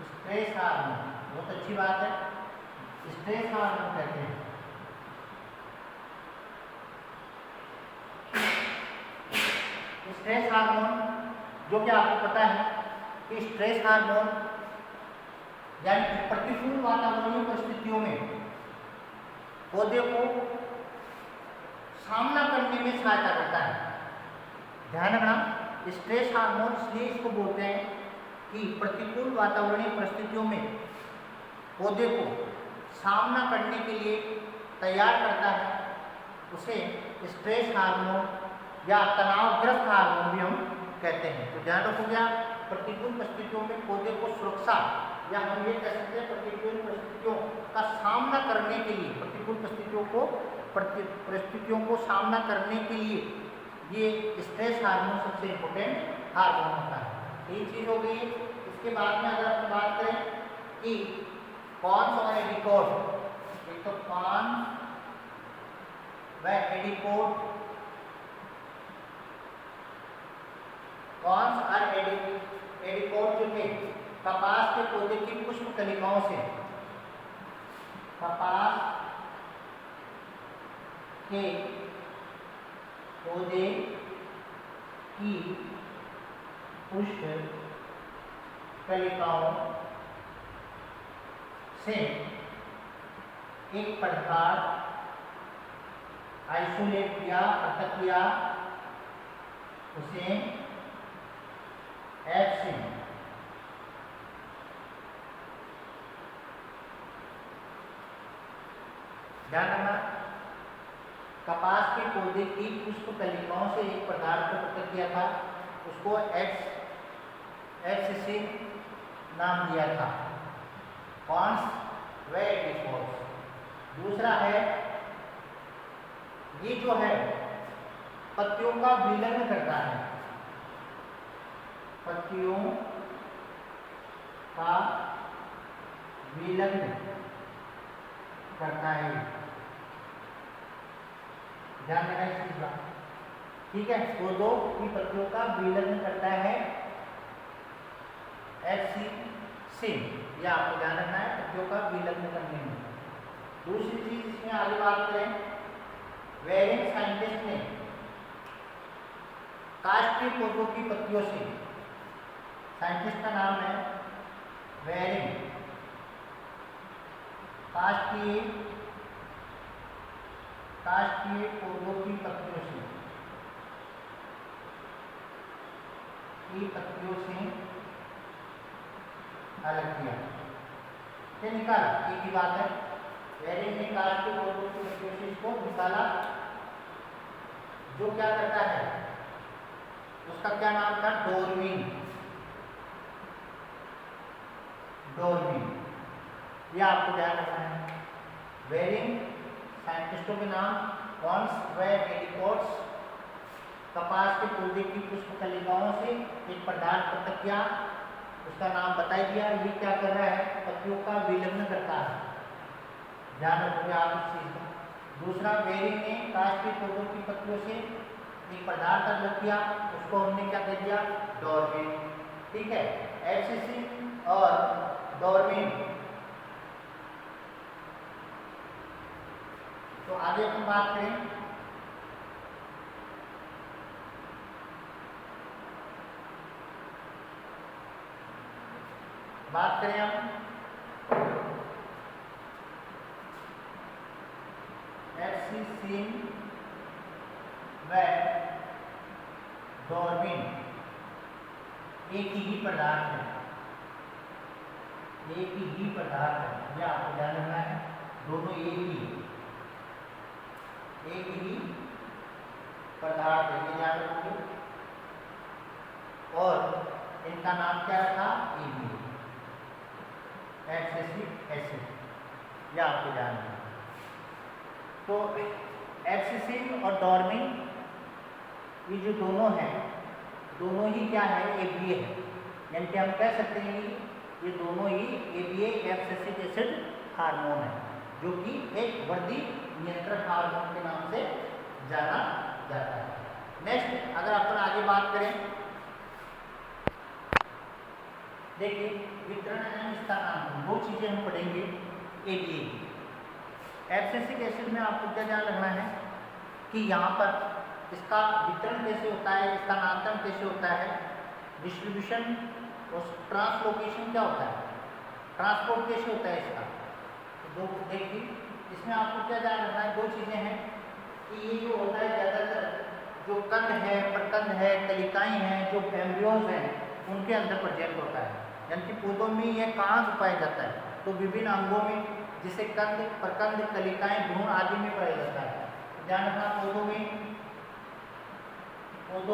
स्ट्रेस हार्मोन बहुत अच्छी बात है, स्ट्रेस हार्मोन कहते हैं। स्ट्रेस हार्मोन जो कि आपको पता है कि स्ट्रेस हार्मोन यानी कि प्रतिकूल वातावरणीय परिस्थितियों में पौधे को सामना करने में सहायता करता है। ध्यान रखना, स्ट्रेस हार्मोन इसलिए इसको बोलते हैं कि प्रतिकूल वातावरणीय परिस्थितियों में पौधे को सामना करने के लिए तैयार करता है। उसे स्ट्रेस हार्मोन या तनावग्रस्त हार्मोन भी हम कहते हैं। तो ध्यान रखोगे, प्रतिकूल परिस्थितियों में पौधे को सुरक्षा या हम ये कह सकते हैं प्रतिकूल परिस्थितियों का सामना करने के लिए, प्रतिकूल परिस्थितियों को सामना करने के लिए ये स्ट्रेस हार्मोन सबसे इम्पोर्टेंट हार्मोन होता है। यही चीज़ हो गई। इसके बाद में अगर हम बात करें कि पॉन्स और एडिकोट, एक तो पॉन्स व एडिकोट, पॉन्स और एडिकोट जो थे कपास के पौधे की पुष्प कलिकाओं से, कपास के पौधे की पुष्प कलिकाओं से एक पदार्थ आइसोलेट किया, पृथक किया, उसे एब्सिन ध्यान रखना, कपास के पौधे की पुष्प कलिकाओं से एक पदार्थ को पृथक किया था, उसको एब्सिसिन नाम दिया था। कॉन्स व डिफॉल्ट। दूसरा है, ये जो है पत्तियों का विलग्न करता है, पत्तियों का विलग्न करता है। ध्यान रखना इस चीज का, ठीक है। पौधों की पत्तियों का विलग्न करता है एब्सिसिन, यह आपको ध्यान रखना है, पत्तियों का विलग्न करने में। दूसरी चीज इसमें आगे बात करें, वेरिंग साइंटिस्ट ने काष्ठीय पौधों की पत्तियों से, साइंटिस्ट का नाम है वेरिंग, काष्ठीय पौधों की पत्तियों से अलग किया, ये निकाला, एक ही बात है। वेरिंग ने काष्ठीय पौधों की पत्तियों से इसको निकाला, जो क्या करता है, उसका क्या नाम था, डोरमीन, यह आपको ध्यान रखना है। वेरिंग साइंटिस्टों के नाम कॉन्स व मेडिकोट्स, कपास के पौधे की पुष्प कलिकाओं से एक पदार्थ पृथक किया, उसका नाम बताई दिया। ये क्या कर रहा है, पत्तियों का विलग्न करता है, ध्यान रखोगे आप इस चीज का। दूसरा, वेरिंग ने काष्ठीय पौधों की पत्तियों से एक पदार्थ अलग किया, उसको हमने क्या कह दिया, डोरमीन, ठीक है। एब्सिसिन और डोरमीन। तो आगे हम बात करें, हम एब्सिसिन व डोरमीन एक ही पदार्थ है, यह आपको ध्यान रखना है, दोनों एक ही पदार्थ है, ये ध्यान रखोगे। और इनका नाम क्या रखा, एब्सिसिक एसिड, यह आपको ध्यान रखना। तो एब्सिसिन और डोरमीन, ये जो दोनों हैं, दोनों ही क्या है, एबीए है, यानी कि हम कह सकते हैं कि ये दोनों ही एबीए एब्सिसिक एसिड हार्मोन है, जो कि एक वृद्धि नियंत्रण हार्मोन के नाम से जाना जाता है। नेक्स्ट अगर अपन आगे बात करें, देखिए वितरण एवं स्थानांतरण, दो चीजें हम पढ़ेंगे एबीए। एब्सिसिक एसिड में आपको क्या ध्यान रखना है कि यहाँ पर इसका वितरण कैसे होता है, स्थानांतरण कैसे होता है, डिस्ट्रीब्यूशन और ट्रांसलोकेशन क्या होता है, ट्रांसपोर्ट कैसे होता है इसका। तो दो देखिए, इसमें आपको क्या ध्यान रखना है, दो चीज़ें हैं कि ये जो होता है ज़्यादातर जो कंद है, प्रकंद है, कलिकाएँ हैं, जो एम्ब्रियोज हैं, उनके अंदर प्रेजेंट होता है, यानी कि पौधों में यह कहाँ पाया जाता है, तो विभिन्न अंगों में, जिसे कंद, प्रकंद, कलिकाएँ, भ्रूण आदि में पाया जाता है। तो ध्यान रखना, पौधों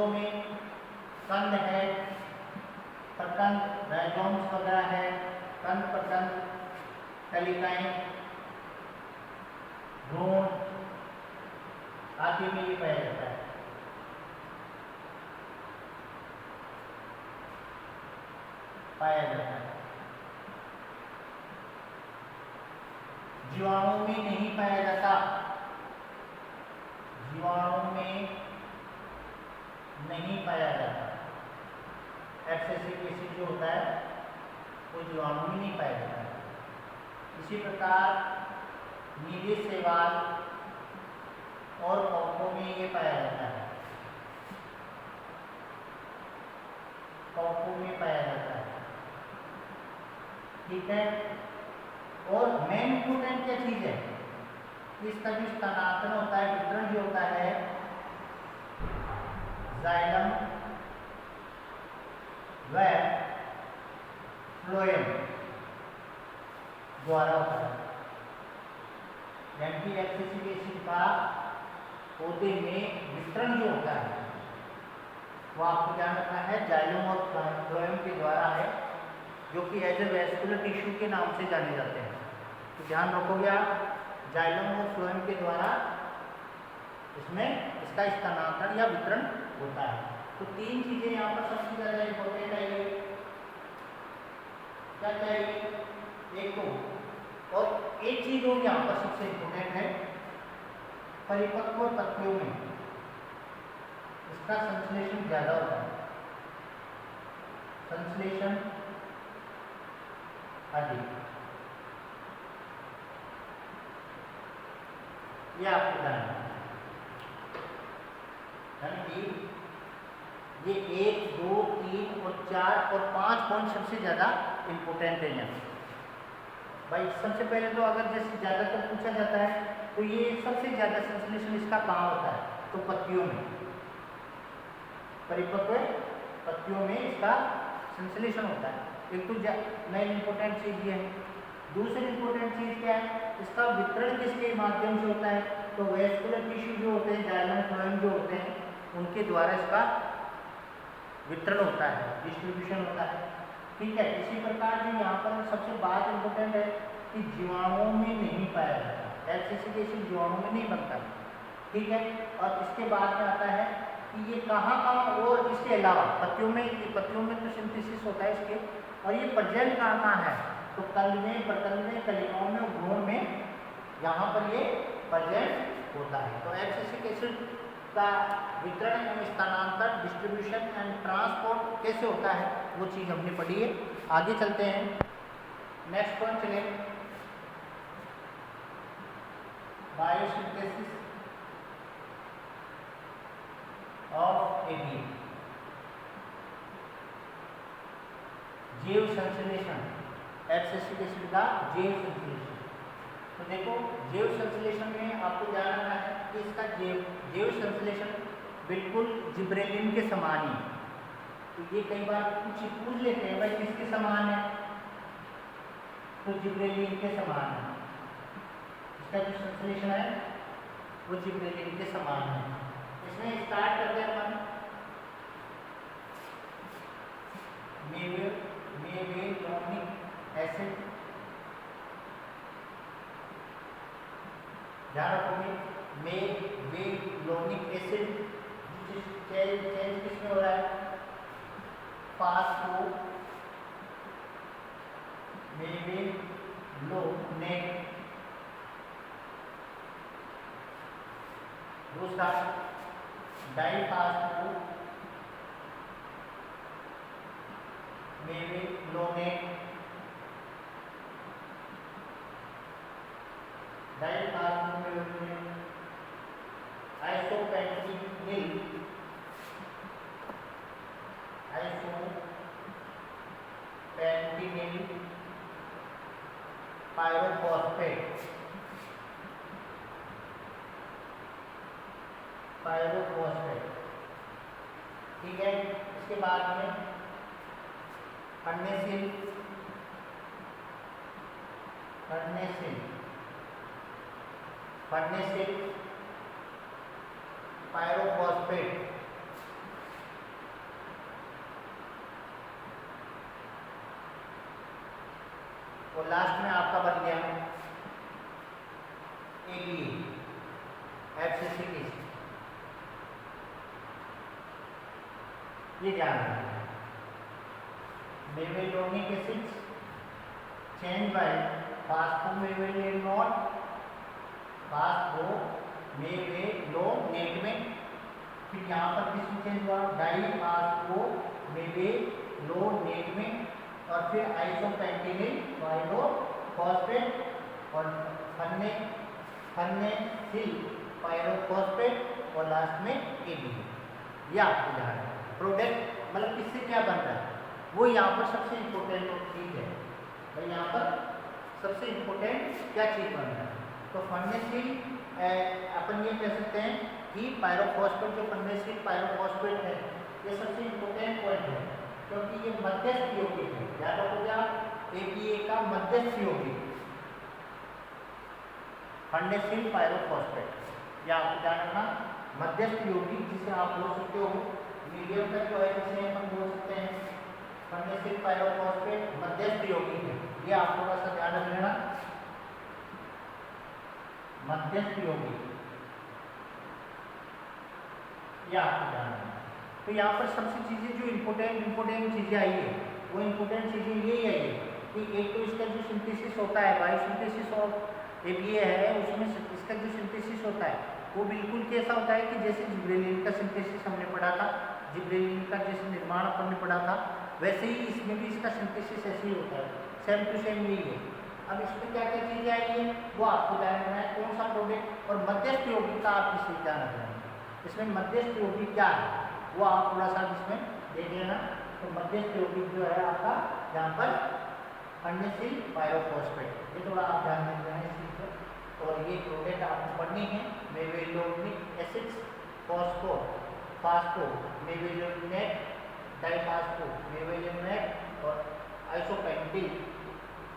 में कंद है, प्रकंद, राइजोम्स वगैरह है, कंद, प्रकंद, कलिकाएँ, भ्रूण आदि में ये पाया जाता है। जीवाणु में नहीं पाया जाता, एब्सिसिक एसिड जो होता है वो जीवाणु में नहीं पाया जाता है। इसी प्रकार नीले शैवाल और कॉकों में ये पाया जाता है, ठीक है। और मेन इंपोर्टेंट क्या चीज है, इसका जो स्थानांतरण होता है, वितरण जो होता है, जाइलम व फ्लोएम द्वारा होता है। एंटी एब्सिसिक एसिड का पौधे में वितरण जो होता है वो आपको ध्यान रखना है जाइलम और फ्लोएम के द्वारा है, जो कि एज ए वेस्कुलर टिश्यू के नाम से जाने जाते हैं। तो ध्यान रखोगे आप, जाइलम और फ्लोएम के द्वारा इसमें इसका स्थानांतरण या वितरण होता है। तो तीन चीजें यहाँ पर सबसे ज्यादा इंपॉर्टेंट है। क्या चाहिए? एक तो, और एक चीज और यहाँ पर सबसे इंपॉर्टेंट है, परिपक्व पत्तियों में इसका संश्लेषण ज्यादा होता है, संश्लेषण अधिक। ये आपको जानना है, यानी कि ये 1, 2, 3 और 4 और 5 पॉइंट सबसे ज्यादा इंपॉर्टेंट है यहाँ भाई। सबसे पहले तो अगर जैसे ज्यादातर पूछा जाता है तो ये सबसे ज्यादा संश्लेषण इसका कहाँ होता है? तो पत्तियों में, परिपक्व पत्तियों में इसका संश्लेषण होता है। एक तो मेन इंपॉर्टेंट चीज ये है। दूसरी इंपॉर्टेंट चीज क्या है? इसका वितरण किसके माध्यम से होता है? तो वेस्कुलर टिश्यू जो होते हैं, जाइलम फ्लोएम जो होते हैं, उनके द्वारा इसका वितरण होता है, डिस्ट्रीब्यूशन होता है। ठीक है। इसी प्रकार जो यहाँ पर सबसे बात इंपॉर्टेंट है कि जीवाणुओं में नहीं पाया जाता, एब्सिसिक एसिड जीवाणुओं में नहीं बनता। ठीक है। और इसके बाद में आता है कि ये कहाँ और इसके अलावा पत्तियों में तो सिंथेसिस होता है इसके, और ये प्रजनन कहाँ है? तो कल में, प्रकल में, कलिकाओं में, भ्रूण में, यहाँ पर ये प्रजनन होता है। तो एब्सिसिक एसिड का वितरण एवं स्थानांतरण, डिस्ट्रीब्यूशन एंड ट्रांसपोर्ट कैसे होता है वो चीज हमने पढ़ी है। आगे चलते हैं, नेक्स्ट पॉइंट चले, बायोसिंथेसिस ऑफ एबी, जैव संश्लेषण, एब्सिसिक एसिड का जैव संश्लेषण। तो देखो, जैव संश्लेषण में आपको ध्यान रखना है कि इसका जैव संश्लेषण बिल्कुल जिब्रेलिन के समान ही। तो ये कई बार पूछ लेते हैं भाई किसके समान है? तो जिब्रेलिन के समान है। इसका जो संश्लेषण है वो जिब्रेलिन के समान है। इसमें स्टार्ट करते हैं अपन मेवेलोनिक एसिड। ध्यान रखोगे, मेवेलोनिक एसिड चेंज किसमें हो रहा है? फास्फो मेवेलोनेट। दूसरा डाइफास्फो मेवेलोनेट, डाइफास्फो मेवेलोनेट, आइसोपेंटिनिल, पायरोफॉस्फेट, ठीक है। इसके बाद में फर्नेसिल, पायरोफॉस्फेट, और लास्ट में आपका बन गया एबी, एब्सिसिक एसिड। ये ध्यान रखना, मेवेलोनिक एसिड चेंज बाय फास्फोमेवेलोनेट, फास्फोमेवेलोनेट में, फिर यहाँ पर किसमें चेंज हुआ? डाइफास्फोमेवेलोनेट में, और फिर आइसोपेंटिनिल पायरोफॉस्फेट और फर्नेसिल पायरोफॉस्फेट और लास्ट में एबी। ये आपको ध्यान है। प्रोडक्ट मतलब किससे क्या बन रहा है वो यहाँ पर सबसे इम्पोर्टेंट चीज है भाई। यहाँ पर सबसे इम्पोर्टेंट क्या चीज बन रहा है? तो फर्नेसिल अपन ये कह सकते हैं कि पायरोफॉस्फेट, जो फर्नेसिल पायरोफॉस्फेट है, ये सबसे इम्पोर्टेंट पॉइंट है, क्योंकि ये मध्यस्थ यौगिक है। याद रखोगे आप, APA का मध्यस्थ यौगिक फंडेसिल पायरोफॉस्फेट, या आपको ध्यान रखना मध्यस्थ यौगिक, जिसे आप बोल सकते हो मीडियम तक जो है जिसे हम बोल सकते हैं फंडेसिल पायरोफॉस्फेट मध्यस्थ यौगिक है। ये आप थोड़ा सा ध्यान रख लेना, मध्यस्थ यौगिक, ये आपको ध्यान रखना। तो यहाँ पर सबसे चीज़ें जो इम्पोर्टेंट चीज़ें आई है, वो इम्पोर्टेंट चीज़ें यही आई है कि एक तो इसका जो सिंथेसिस होता है, बायोसिंथेसिस ऑफ ABA है, उसमें इसका जो सिंथेसिस होता है वो बिल्कुल कैसा होता है कि जैसे जिब्रेलिन का सिंथेसिस हमने पढ़ा था, जिब्रेलिन का जैसे निर्माण अपन ने पढ़ा था, वैसे ही इसमें भी इसका सिंथेसिस ऐसे ही होता है, सेम टू सेम यही है। अब इसमें क्या क्या चीज़ें आई हैं वो आपको ध्यान रखना है, कौन सा प्रोडक्ट और मध्यस्थ यौगिक का आप इसे ध्यान रखना है। इसमें मध्यस्थ यौगिक क्या है वो आप थोड़ा सा इसमें देख लेना। तो मध्यस्थ यौगिक जो है आपका यहाँ पर फंडेसिल पायरोफॉस्फेट, ये थोड़ा आप ध्यान देना है इस चीज़ पर। और ये प्रोडक्ट आपको पढ़नी है मेवेलोनिक एसिड्स, फॉस्फो, फास्फो, मेवेलोनेट, डाइफास्फो, मेवेलोनेट और आइसोपेंटिल,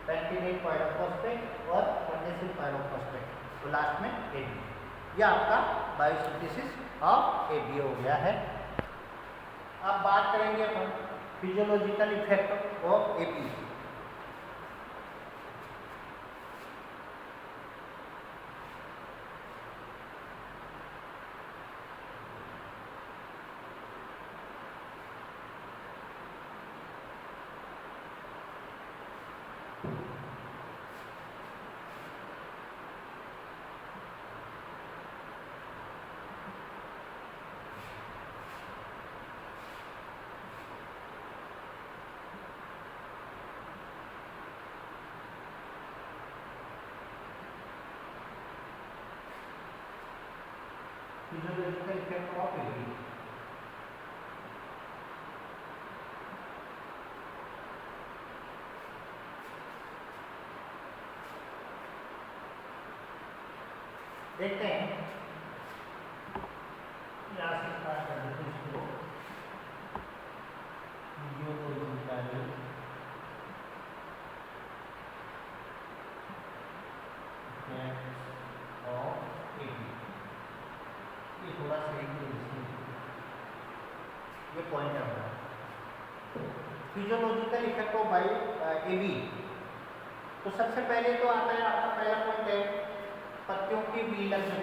पेंटिनेट पायरोफॉस्फेट और फंडेसिल पायरोफॉस्फेट, तो लास्ट में AB। यह आपका बायोसिंथेसिस ऑफ ABA हो गया है। अब बात करेंगे अपन physiological effect of ABA। Physiological effect of ABA। देखते हैं, यहाँ से स्टार्ट कर देते हैं इसको, वीडियो को निकालिए। ऑफ ABA, ये थोड़ा सा ये पॉइंट है हमारा फिजियोलॉजिकल इफेक्ट ऑफ ABA। तो सबसे पहले तो आता है आपका पहला पॉइंट है पत्तियों के विलग्न,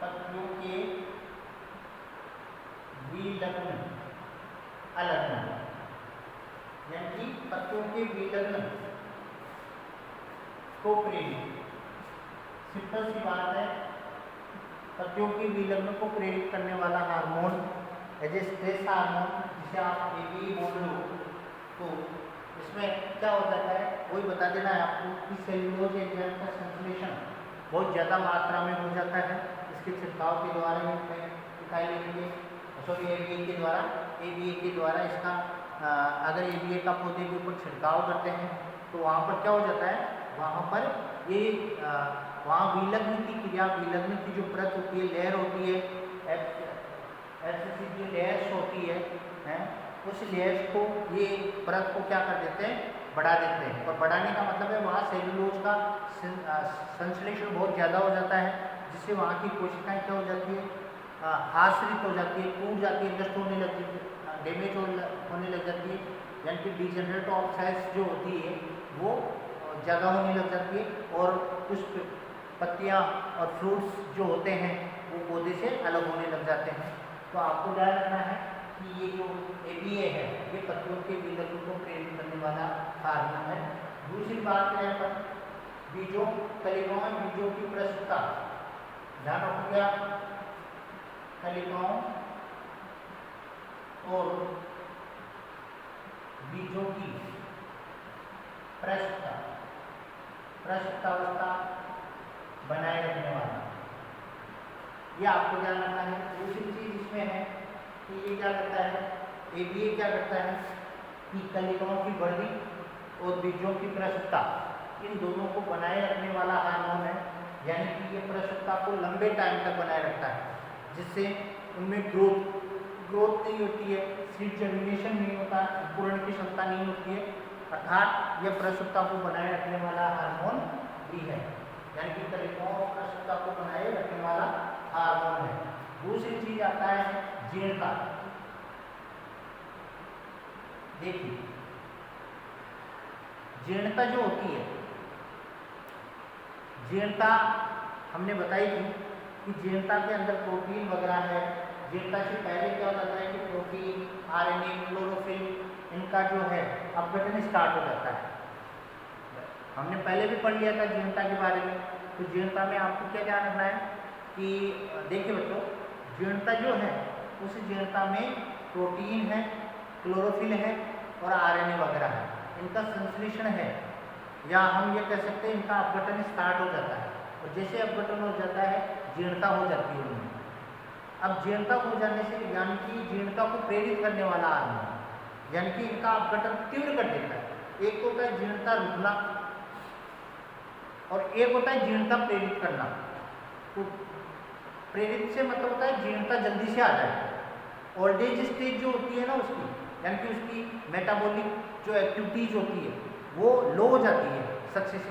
पत्तियों के विलग्न अलग्न, यानी कि पत्तियों के विलग्न को प्रेरित, सिंपल सी बात है, पत्तियों के विलग्न को प्रेरित करने वाला hormone as a stress hormone, जिसे आप ABA बोल रहे हो, तो इसमें क्या हो जाता है वही बता देना है आपको कि सेल्यूलोज एंजाइम का संश्लेषण बहुत ज़्यादा मात्रा में हो जाता है इसके छिड़काव के द्वारा, दिखाई देंगे सॉरी ABA के द्वारा इसका अगर ABA का पौधे के ऊपर छिड़काव करते हैं तो वहाँ पर क्या हो जाता है, वहाँ पर ये वहाँ विलग्न की क्रिया, विलग्न की जो परत होती है, लेयर होती है, FCC की लेयर्स होती है, उस लेयर्स को ये परत को क्या कर देते हैं, बढ़ा देते हैं। और बढ़ाने का मतलब है वहाँ सेल्यूलोज का संश्लेषण बहुत ज़्यादा हो जाता है, जिससे वहाँ की कोशिकाएं क्या हो जाती है, आश्रित हो जाती है, टूट जाती है, नष्ट होने लगती है, डैमेज होने लग जाती है, यानी कि डिजेनरेट ऑफ सेल्स जो होती है वो ज़्यादा होने लग जाती है और कुछ पत्तियाँ और फ्रूट्स जो होते हैं वो पौधे से अलग होने लग जाते हैं। तो आपको ध्यान रखना है कि ये जो ABA है ये पत्तियों के विलग्न को प्रेरित करने वाला हार्मोन है। दूसरी बात करें अपन बीजों, कलिकाओं में बीजों की प्रस्तुतता, ध्यान रखोगे आप, कलिकाओं और बीजों की प्रस्तुतावस्था बनाए रखने वाला, ये आपको ध्यान रखना है। दूसरी चीज इसमें है कि ये क्या करता है, ABA क्या करता है कि कलिकाओं की वृद्धि और बीजों की प्रस्तुतता, इन दोनों को बनाए रखने वाला हार्मोन है, यानी कि ये प्रस्तुतता को लंबे टाइम तक बनाए रखता है, जिससे उनमें ग्रोथ नहीं होती है, सीड जर्मिनेशन नहीं होता, अंकुरण की क्षमता नहीं होती है, अर्थात यह प्रस्तुतता को बनाए रखने वाला हार्मोन भी है, यानी कि तलिकाओं कृष्णता को बनाए रखने वाला हार्मोन है। दूसरी चीज आता है जीर्णता। देखिए जीर्णता जो होती है, जीर्णता हमने बताई थी कि जीर्णता के अंदर प्रोटीन वगैरह है। जीर्णता से पहले क्या होता है कि प्रोटीन, आरएनए, क्लोरोफिल इनका जो है अपघटन स्टार्ट हो जाता है। हमने पहले भी पढ़ लिया था जीर्णता के बारे में। तो जीर्णता में आपको क्या ध्यान रखना है कि देखिए बच्चों, जीर्णता जो है उस जीर्णता में प्रोटीन है, क्लोरोफिल है और आरएनए वगैरह है, इनका संश्लेषण है, या हम ये कह सकते हैं इनका अपघटन स्टार्ट हो जाता है। और जैसे अपघटन हो जाता है जीर्णता हो जाती है उनमें। अब जीर्णता हो जाने से यानी कि जीर्णता को प्रेरित करने वाला हार्मोन, यानी कि इनका अपघटन तीव्र कर देता है। एक होता है जीर्णता रुकना और एक होता है जीर्णता प्रेरित करना। तो प्रेरित से मतलब होता है जीर्णता जल्दी से आ जाए। ओल्ड एज स्टेज जो होती है ना उसकी, यानी कि उसकी मेटाबॉलिक जो एक्टिविटीज होती है वो लो हो जाती है सक्सेस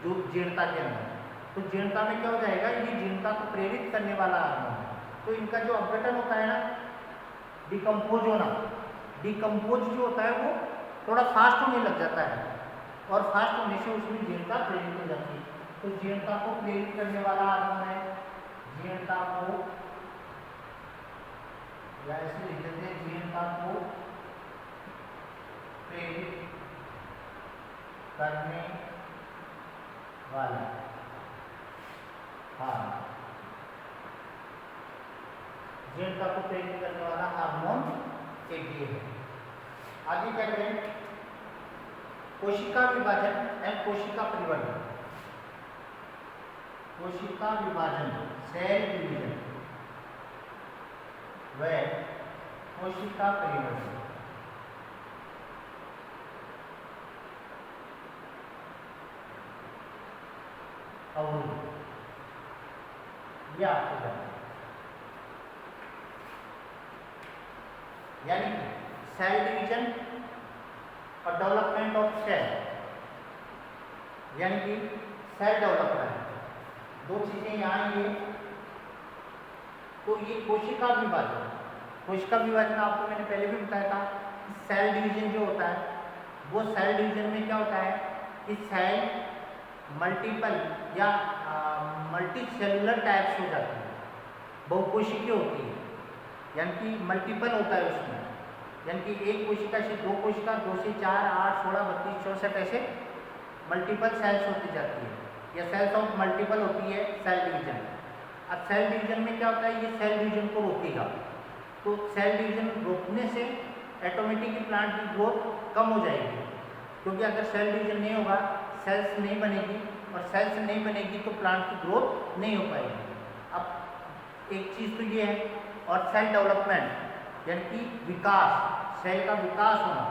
जो जीर्णता के अंदर। तो जीर्णता में क्या हो जाएगा, ये जीर्णता को प्रेरित करने वाला हार्मोन है। तो इनका जो अपघटन होता है ना, डिकम्पोज होना, डिकम्पोज जो होता है वो थोड़ा फास्ट होने लग जाता है और फास्ट होने से उसमें जीर्णता प्रेरित हो जाती है। तो जीर्णता को प्रेरित करने वाला हार्मोन है, जीर्णता को या ऐसे लिख देते हैं, जीर्णता को प्रेरित करने वाला हार्मोन, जीर्णता को प्रेरित करने वाला हार्मोन एक ये है। आगे क्या करें, कोशिका विभाजन एवं कोशिका परिवर्तन। कोशिका विभाजन, सेल डिवीजन व कोशिका परिवर्तन। ये आपको जानना है, यानी कि सेल डिवीजन और डेवलपमेंट ऑफ सेल, यानी कि सेल डेवलपमेंट, दो चीजें यहाँ ये। तो ये कोशिका विभाजन, कोशिका विभाजन आपको मैंने पहले भी बताया था। सेल डिवीजन जो होता है वो सेल डिवीजन में क्या होता है कि सेल मल्टीपल या मल्टी सेलुलर टाइप्स हो जाती है, बहुकोशिकीय होती है, यानी कि मल्टीपल होता है उसमें, यानी कि एक कोशिका से दो कोशिका, 2 से 4, 8, 16, 32, 64 ऐसे मल्टीपल सेल्स होती जाती है, या सेल्स ऑफ मल्टीपल होती है सेल डिवीजन। अब सेल डिवीजन में क्या होता है, ये सेल डिवीजन को रोकेगा। तो सेल डिवीजन रोकने से ऑटोमेटिकली प्लांट की ग्रोथ कम हो जाएगी, क्योंकि अगर सेल डिवीजन नहीं होगा, सेल्स नहीं बनेगी, और सेल्स नहीं बनेगी तो प्लांट की ग्रोथ नहीं हो पाएगी। अब एक चीज़ तो ये है, और सेल डेवलपमेंट यानी कि विकास, सेल का विकास होना।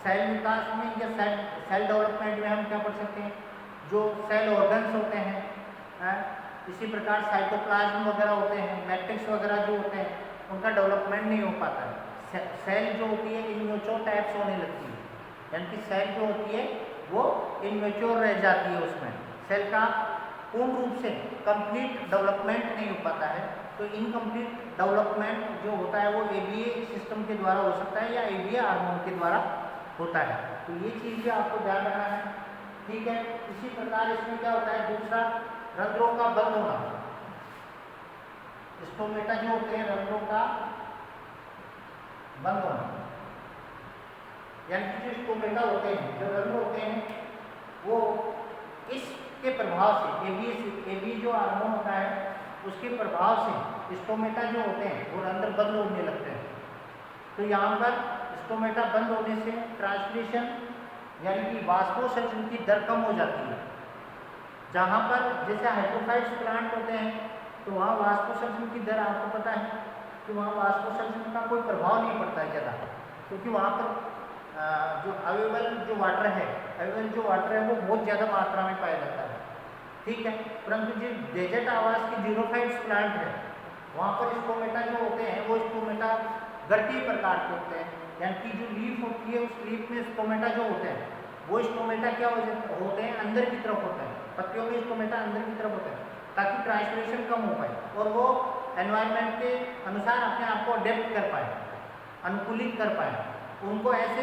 सेल विकास में या सेल डेवलपमेंट में हम क्या पढ़ सकते हैं, जो सेल ऑर्गन्स होते हैं, इसी प्रकार साइटोप्लाज्म वगैरह होते हैं, मैट्रिक्स वगैरह जो होते हैं, उनका डेवलपमेंट नहीं हो पाता है। सेल जो होती है इनमेच्योर टाइप्स होने लगती है, यानी कि सेल जो होती है वो इनमेच्योर रह जाती है, उसमें सेल का पूर्ण रूप से कंप्लीट डेवलपमेंट नहीं हो पाता है। तो इनकम्प्लीट डेवलपमेंट जो होता है वो एबीए सिस्टम के द्वारा हो सकता है या एबीए हार्मोन के द्वारा होता है। तो ये चीज़ भी आपको ध्यान रखना है, ठीक है। इसी प्रकार इसमें क्या होता है, दूसरा रंध्रों का बंद होना। स्टोमेटा जो होते हैं रंध्रों का बंद होना, यानी कि जो स्टोमेटा होते हैं, जो रंध्र होते हैं, वो इसके प्रभाव से एबीए जो हार्मोन होता है उसके प्रभाव से स्टोमेटा जो होते हैं वो रंध्र बंद होने लगते हैं। तो यहाँ पर स्टोमेटा बंद होने से ट्रांसलेशन यानी कि वाष्पोत्सर्जन की दर कम हो जाती है। जहाँ पर जैसे हाइड्रोफाइट्स प्लांट होते हैं तो वहाँ वाष्पोत्सर्जन की दर आपको पता है कि वहाँ वाष्पोत्सर्जन का कोई प्रभाव नहीं पड़ता है ज़्यादा, क्योंकि वहाँ पर जो अवेलेबल जो वाटर है वो बहुत ज़्यादा मात्रा में पाया जाता है, ठीक है। परंतु जो डेजर्ट आवास की जीरोफाइट्स प्लांट है वहाँ पर स्टोमेटा जो होते हैं वो स्टोमेटा गठीय प्रकार के होते हैं, यानी कि जो लीफ होती है उस लीफ में स्टोमेटा जो होते हैं वो स्टोमेटा क्या होते हैं, अंदर की तरफ होता है, पत्तियों में स्टोमेटा अंदर की तरफ होता है, ताकि ट्रांसपिरेशन कम हो पाए और वो एनवायरनमेंट के अनुसार अपने आप को अडेप्ट कर पाए, अनुकूलित कर पाए। उनको ऐसे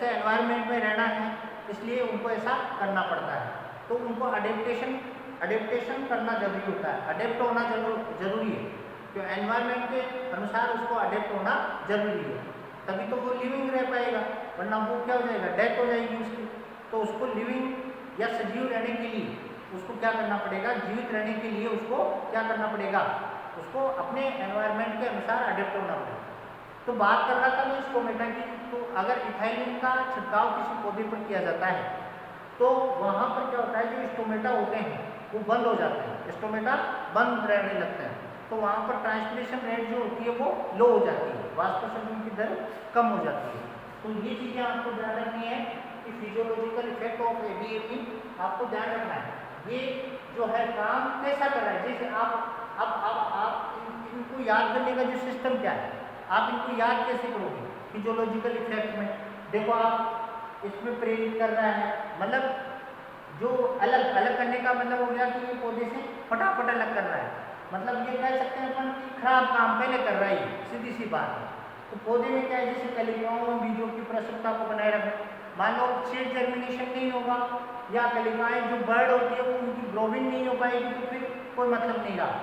एनवायरनमेंट में रहना है, इसलिए उनको ऐसा करना पड़ता है। तो उनको अडेप्टेशन करना जरूरी होता है, अडेप्ट होना जरूरी है, तो एनवायरनमेंट के अनुसार उसको अडेप्ट होना जरूरी है, तभी तो वो लिविंग रह पाएगा, वरना वो क्या हो जाएगा, डेथ हो जाएगी उसकी। तो उसको लिविंग या सजीव रहने के लिए उसको क्या करना पड़ेगा, जीवित रहने के लिए उसको क्या करना पड़ेगा, उसको अपने एनवायरनमेंट के अनुसार अडेप्ट होना पड़ेगा। तो बात कर रहा था मैं स्टोमेटा की, तो अगर इथाइलिन का छिड़काव किसी पौधे पर किया जाता है तो वहाँ पर क्या होता है, जो स्टोमेटा होते हैं वो बंद हो जाते हैं, स्टोमेटा बंद रहने लगते हैं, तो वहाँ पर ट्रांसपिरेशन रेट जो होती है वो लो हो जाती है, वाष्पशोधन की दर कम हो जाती है। तो ये चीज़ें आपको ध्यान रखनी है कि फिजियोलॉजिकल इफेक्ट ऑफ एबीएपी आपको ध्यान रखना है। ये जो है काम कैसा कर रहा है, जैसे आप इनको याद करने का जो सिस्टम क्या है, आप इनको याद कैसे करोगे फिजियोलॉजिकल इफेक्ट में। देखो आप इसमें प्रेरित कर रहा है, मतलब जो अलग अलग करने का मतलब हो गया कि ये पौधे से फटाफट अलग कर रहा है, मतलब ये कह सकते हैं अपन कि खराब काम पहले कर रहा है, सीधी सी बात है। तो पौधे में क्या है, जैसे कलिकाओं में बीजों की प्रसवता को बनाए रखें, मान लो सीड जर्मिनेशन नहीं होगा या कलिकाएं जो बर्ड होती है वो उनकी ग्रोविंग नहीं हो पाएगी, तो फिर कोई मतलब नहीं रहा।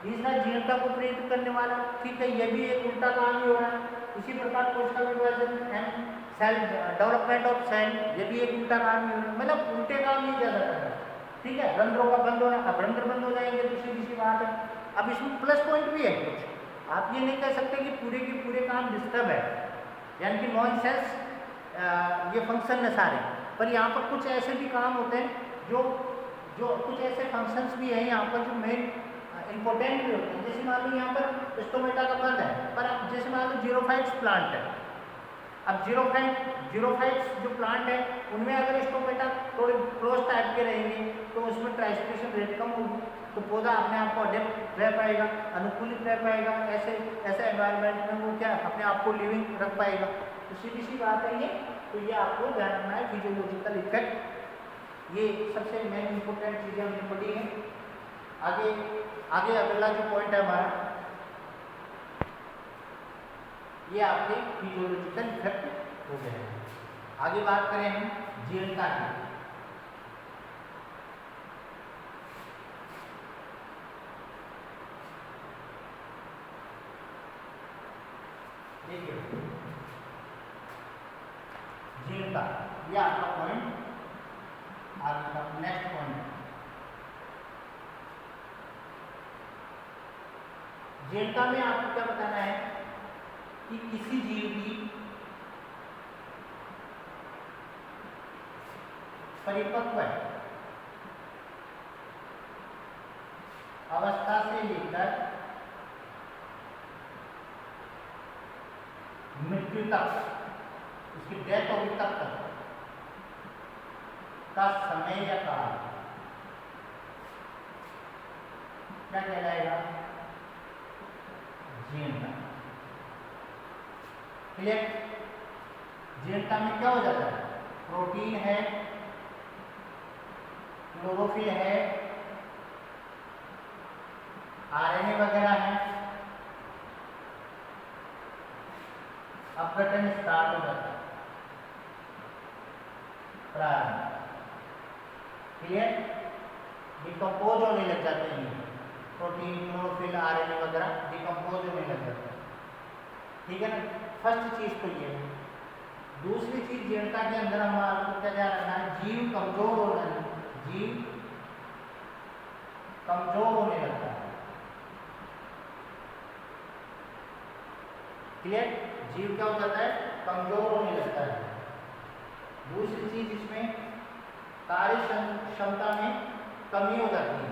तीसरा जीर्णता को प्रेरित करने वाला, ठीक है, ये भी एक उल्टा काम ही हो रहा है। इसी प्रकार कोशिका विभाजन and cell development of cell, ये भी एक उल्टा काम ही हो रहा है, मतलब उल्टे काम ही ज़्यादा कर रहा है, ठीक है। रंध्रों का बंद होना, अब रंध्र बंद हो जाएंगे तो सीधी सी बात है। अब इसमें प्लस पॉइंट भी है कुछ, आप ये नहीं कह सकते कि पूरे के पूरे काम डिस्टर्ब है, यानी कि नॉन सेंस ये फंक्शन है सारे, पर यहाँ पर कुछ ऐसे भी काम होते हैं जो कुछ ऐसे फंक्शंस भी हैं यहाँ पर जो मेन इंपॉर्टेंट भी होते हैं। जैसे मान लो यहाँ पर स्टोमेटा का बंद है, पर अब जैसे मान लो जीरोफाइट्स प्लांट है, अब जीरोफाइट्स जो प्लांट है उनमें अगर स्टोमेटा थोड़े क्लोज टाइप के रहेंगे तो उसमें ट्रांसपिरेशन रेट कम होगी, तो पौधा अपने आप को अडेप्ट रह पाएगा, अनुकूलित रह पाएगा, ऐसे एनवायरनमेंट में वो क्या अपने आप को लिविंग रख पाएगा। तो सीधी सी बात है ये, तो ये आपको ध्यान रखना है फिजियोलॉजिकल इफेक्ट, ये सबसे मेन इंपॉर्टेंट चीज़ें हमने पढ़ी हैं। आगे अगला जो पॉइंट है हमारा, ये आपके फिजियोलॉजिकल इफेक्ट हो गए हैं। आगे बात करें हम जीर्णता की। देखिए जीर्णता, ये आपका पॉइंट, आगे का नेक्स्ट पॉइंट। जीर्णता में आपको क्या बताना है कि किसी जीव की परिपक्व अवस्था से लेकर मृत्यु तक, उसकी डेथ होगी तब तक का समय या काल क्या कहलाएगा, जीर्णता। क्लियर? जीर्णता में क्या हो जाता है, प्रोटीन है, क्लोरोफिल है, आरएनए वगैरह है, अपघटन स्टार्ट हो जाता है प्रारंभ। क्लियर? डिकम्पोज होने लग जाते हैं, प्रोटीन, क्लोरोफिल, आरएनए वगैरह डिकम्पोज होने लग जाते हैं, ठीक है ना। फर्स्ट चीज तो ये है। दूसरी चीज जीर्णता के अंदर हमारा क्या ध्यान रखना है, जीव कमजोर होना है, जीव कमजोर होने लगता है। क्लियर? जीव क्या हो जाता है, कमजोर होने लगता है। दूसरी चीज इसमें कार्य क्षमता में कमी हो जाती है,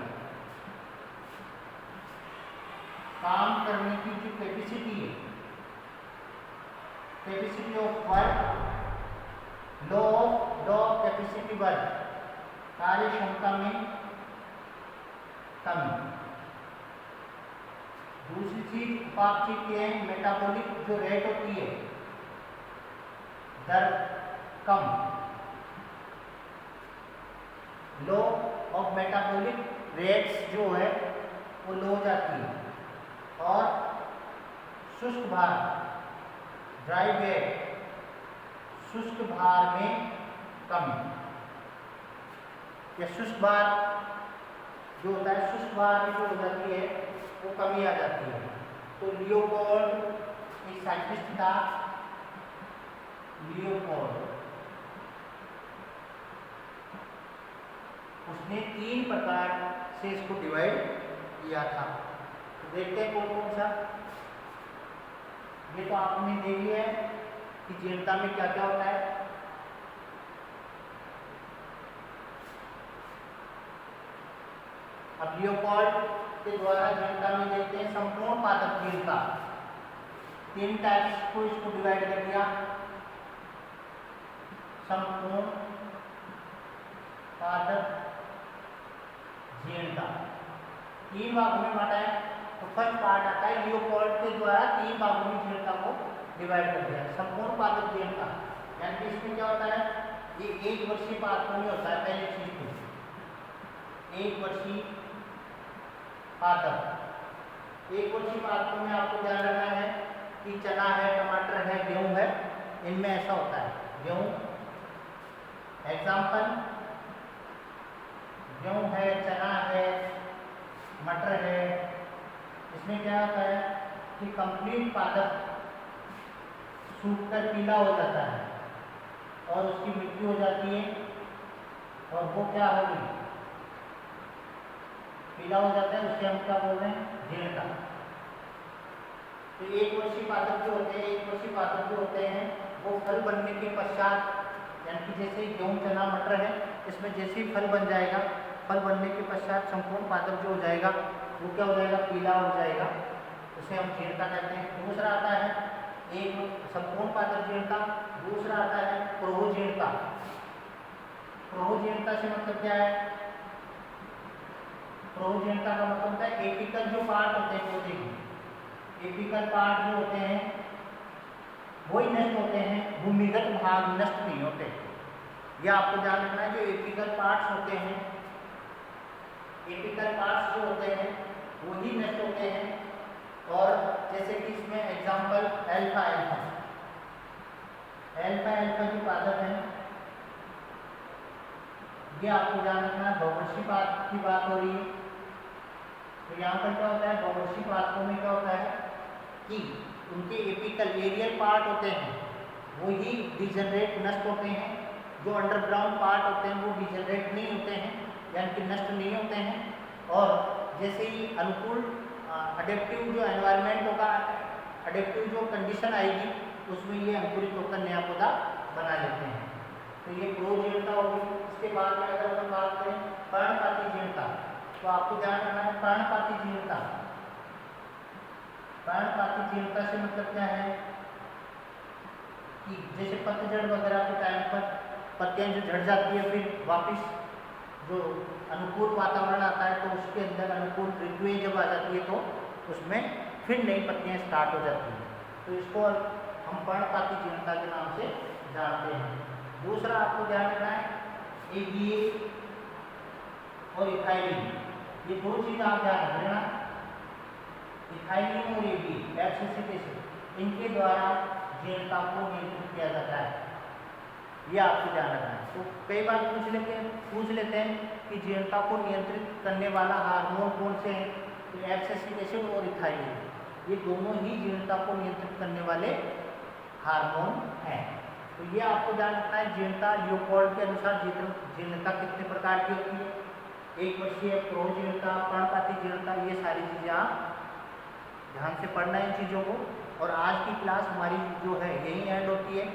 काम करने की जो कैपेसिटी है, capacity of work, low of capacity work, कार्य क्षमता में कमी। दूसरी चीज उपापचय की है, मेटाबॉलिक जो रेट होती है, दर कम, लो ऑफ मेटाबॉलिक रेट्स जो है वो लो हो जाती है, और शुष्क भार ड्राई वेट शुष्क भार में कमी, या शुष्क भार जो होता है शुष्क भार में जो हो जाती है वो कमी आ जाती है। तो लियोपोल्ड एक साइंटिस्ट था, लियोपोल्ड, उसने 3 प्रकार से इसको डिवाइड किया था। तो देखते हैं कौन कौन सा। ये तो आपने देख लिया है कि जीर्णता में क्या क्या होता है। अब लियोपोल्ड के द्वारा जीर्णता में देखते हैं संपूर्ण पादप जीर्णता, 3 टाइप्स को इसको डिवाइड कर दिया। संपूर्ण पादप जीर्णता 3 भागों में बांटा है। तो फर्स्ट पार्ट आता है लियोपोल्ड के द्वारा 3 भागों में जीर्णता को डिवाइड कर दिया। संपूर्ण पादप जीर्णता यानी कि इसमें क्या होता है, ये 1 वर्षीय पादपों में होता है। पहली चीज तो 1 वर्षीय पादप, 1 वर्षीय पादपों में आपको ध्यान रखना है कि चना है, टमाटर है, गेहूं है, इनमें ऐसा होता है। गेहूं एग्जाम्पल, गेहूं है, चना है, मटर है, इसमें क्या होता है कि कंप्लीट पादप सूखकर पीला हो जाता है और उसकी मृत्यु हो जाती है, और वो क्या होगी, पीला हो जाता है, उससे हम क्या बोल रहे हैं, जीर्णता। तो 1 वर्षीय पादप जो होते हैं, 1 वर्षीय पादप जो होते हैं वो फल बनने के पश्चात, यानी कि जैसे गेहूं, चना, मटर है, इसमें जैसे ही फल बन जाएगा, फल बनने के पश्चात संपूर्ण पादप जो हो जाएगा वो क्या हो जाएगा, पीला हो जाएगा, उसे हम जीर्णता कहते हैं। दूसरा आता है एक संपूर्ण पादप जीर्णता, दूसरा आता है प्रोजीर्णता। प्रोजीर्णता से मतलब क्या है, प्रोजीर्णता का मतलब होता है एपिकल जो पार्ट होते हैं पौधे के, एपिकल पार्ट जो होते हैं वही नष्ट होते हैं, भूमिगत भाग नष्ट नहीं होते। यह आपको ध्यान रखना है, जो एपिकल पार्ट्स होते हैं, एपिकल पार्ट्स जो होते हैं वही नष्ट होते हैं। और जैसे कि इसमें example alpha alpha, alpha alpha जो पादप है, ये आपको ध्यान रखना है, बहुवर्षीय पादप की बात हो रही है। तो यहाँ पर क्या होता है, बहुवर्षीय पादपों में क्या होता है कि उनके एपिकल एरियल पार्ट होते हैं वही डिजनरेट नष्ट होते हैं, जो अंडरग्राउंड पार्ट होते हैं वो डिजनरेट नहीं होते हैं, यानी कि नष्ट नहीं होते हैं। और जैसे ही अनुकूल अडेप्टिव जो एनवायरनमेंट होगा, अडेप्टिव जो कंडीशन आएगी, उसमें ये अंकुरित होकर नया पौधा बना लेते हैं। तो ये प्रोजीर्णता होगी। इसके बाद में अगर हम बात करें पर्णपाती जीर्णता, तो आपको ध्यान रखना है पर्णपाती जीर्णता। पर्णपाती जीर्णता से मतलब क्या है कि जैसे पतझड़ वगैरह के टाइम पर पत्तियां जो झड़ जाती है, फिर वापस जो अनुकूल वातावरण आता है तो उसके अंदर अनुकूल ऋतुएं जब आ जाती है तो उसमें फिर नई पत्तियां स्टार्ट हो जाती हैं। तो इसको हम पर्णपाती जीर्णता के नाम से जानते हैं। दूसरा आपको ध्यान रखना है एबीए और इथाइलिन, ये 2 चीज़ आप ध्यान रख लेना। इथाइलिन और एबीए एब्सिसिक एसिड, इनके द्वारा जीर्णता को नियंत्रित किया जाता है, ये आपको ध्यान रखना है। तो कई बार पूछ लेते हैं कि जीर्णता को नियंत्रित करने वाला हार्मोन कौन से हैं, तो एब्सिसिक एसिड और इथाइलिन, ये दोनों ही जीर्णता को नियंत्रित करने वाले हार्मोन हैं। तो ये आपको ध्यान रखना है। जीर्णता लियोपोल्ड के अनुसार जीर्णता कितने प्रकार की होती है, 1 वर्षीय, प्रोजीर्णता, पर्णपाती जीर्णता, ये सारी चीज़ें आप ध्यान से पढ़ना है इन चीज़ों को। और आज की क्लास हमारी जो है यही एंड होती है।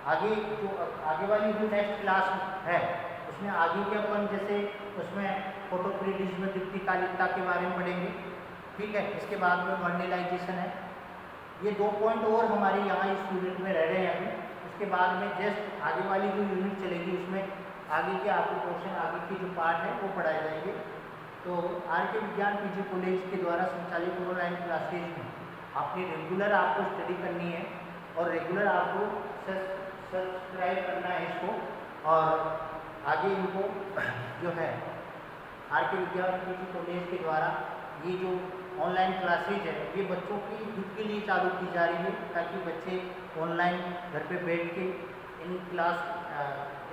आगे वाली जो नेक्स्ट क्लास है उसमें आगे के अपन जैसे उसमें फोटोप्रिडिज्म दीप्तिकालिकता के बारे में पढ़ेंगे, ठीक है। इसके बाद में वर्नेलाइजेशन है। ये 2 पॉइंट और हमारे यहाँ इस यूनिट में रह रहे हैं अभी। उसके बाद में जस्ट आगे वाली जो यूनिट चलेगी उसमें आगे के आपके क्वेश्चन, आगे की जो पार्ट है वो पढ़ाए जाएंगे। तो आर.के. विज्ञान पीजी कॉलेज के द्वारा संचालित ऑनलाइन क्लासेज में आपने रेगुलर आपको स्टडी करनी है और रेगुलर आपको सब्सक्राइब करना है इसको, और आगे इनको जो है आर के विद्यापति कॉलेज के द्वारा ये जो ऑनलाइन क्लासेज है ये बच्चों की हित के लिए चालू की जा रही है, ताकि बच्चे ऑनलाइन घर पे बैठ के इन क्लास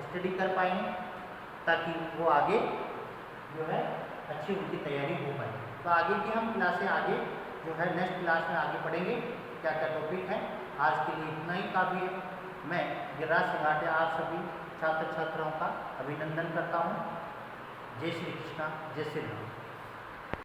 स्टडी कर पाएंगे, ताकि वो आगे जो है अच्छी उनकी तैयारी हो पाए। तो आगे की हम क्लासें आगे जो है नेक्स्ट क्लास में आगे पढ़ेंगे क्या क्या टॉपिक है। आज के लिए इतना ही काफ़ी है। मैं गिरिराज सिंघाटे आप सभी छात्र छात्राओं का अभिनंदन करता हूँ। जय श्री कृष्णा, जय श्री राम।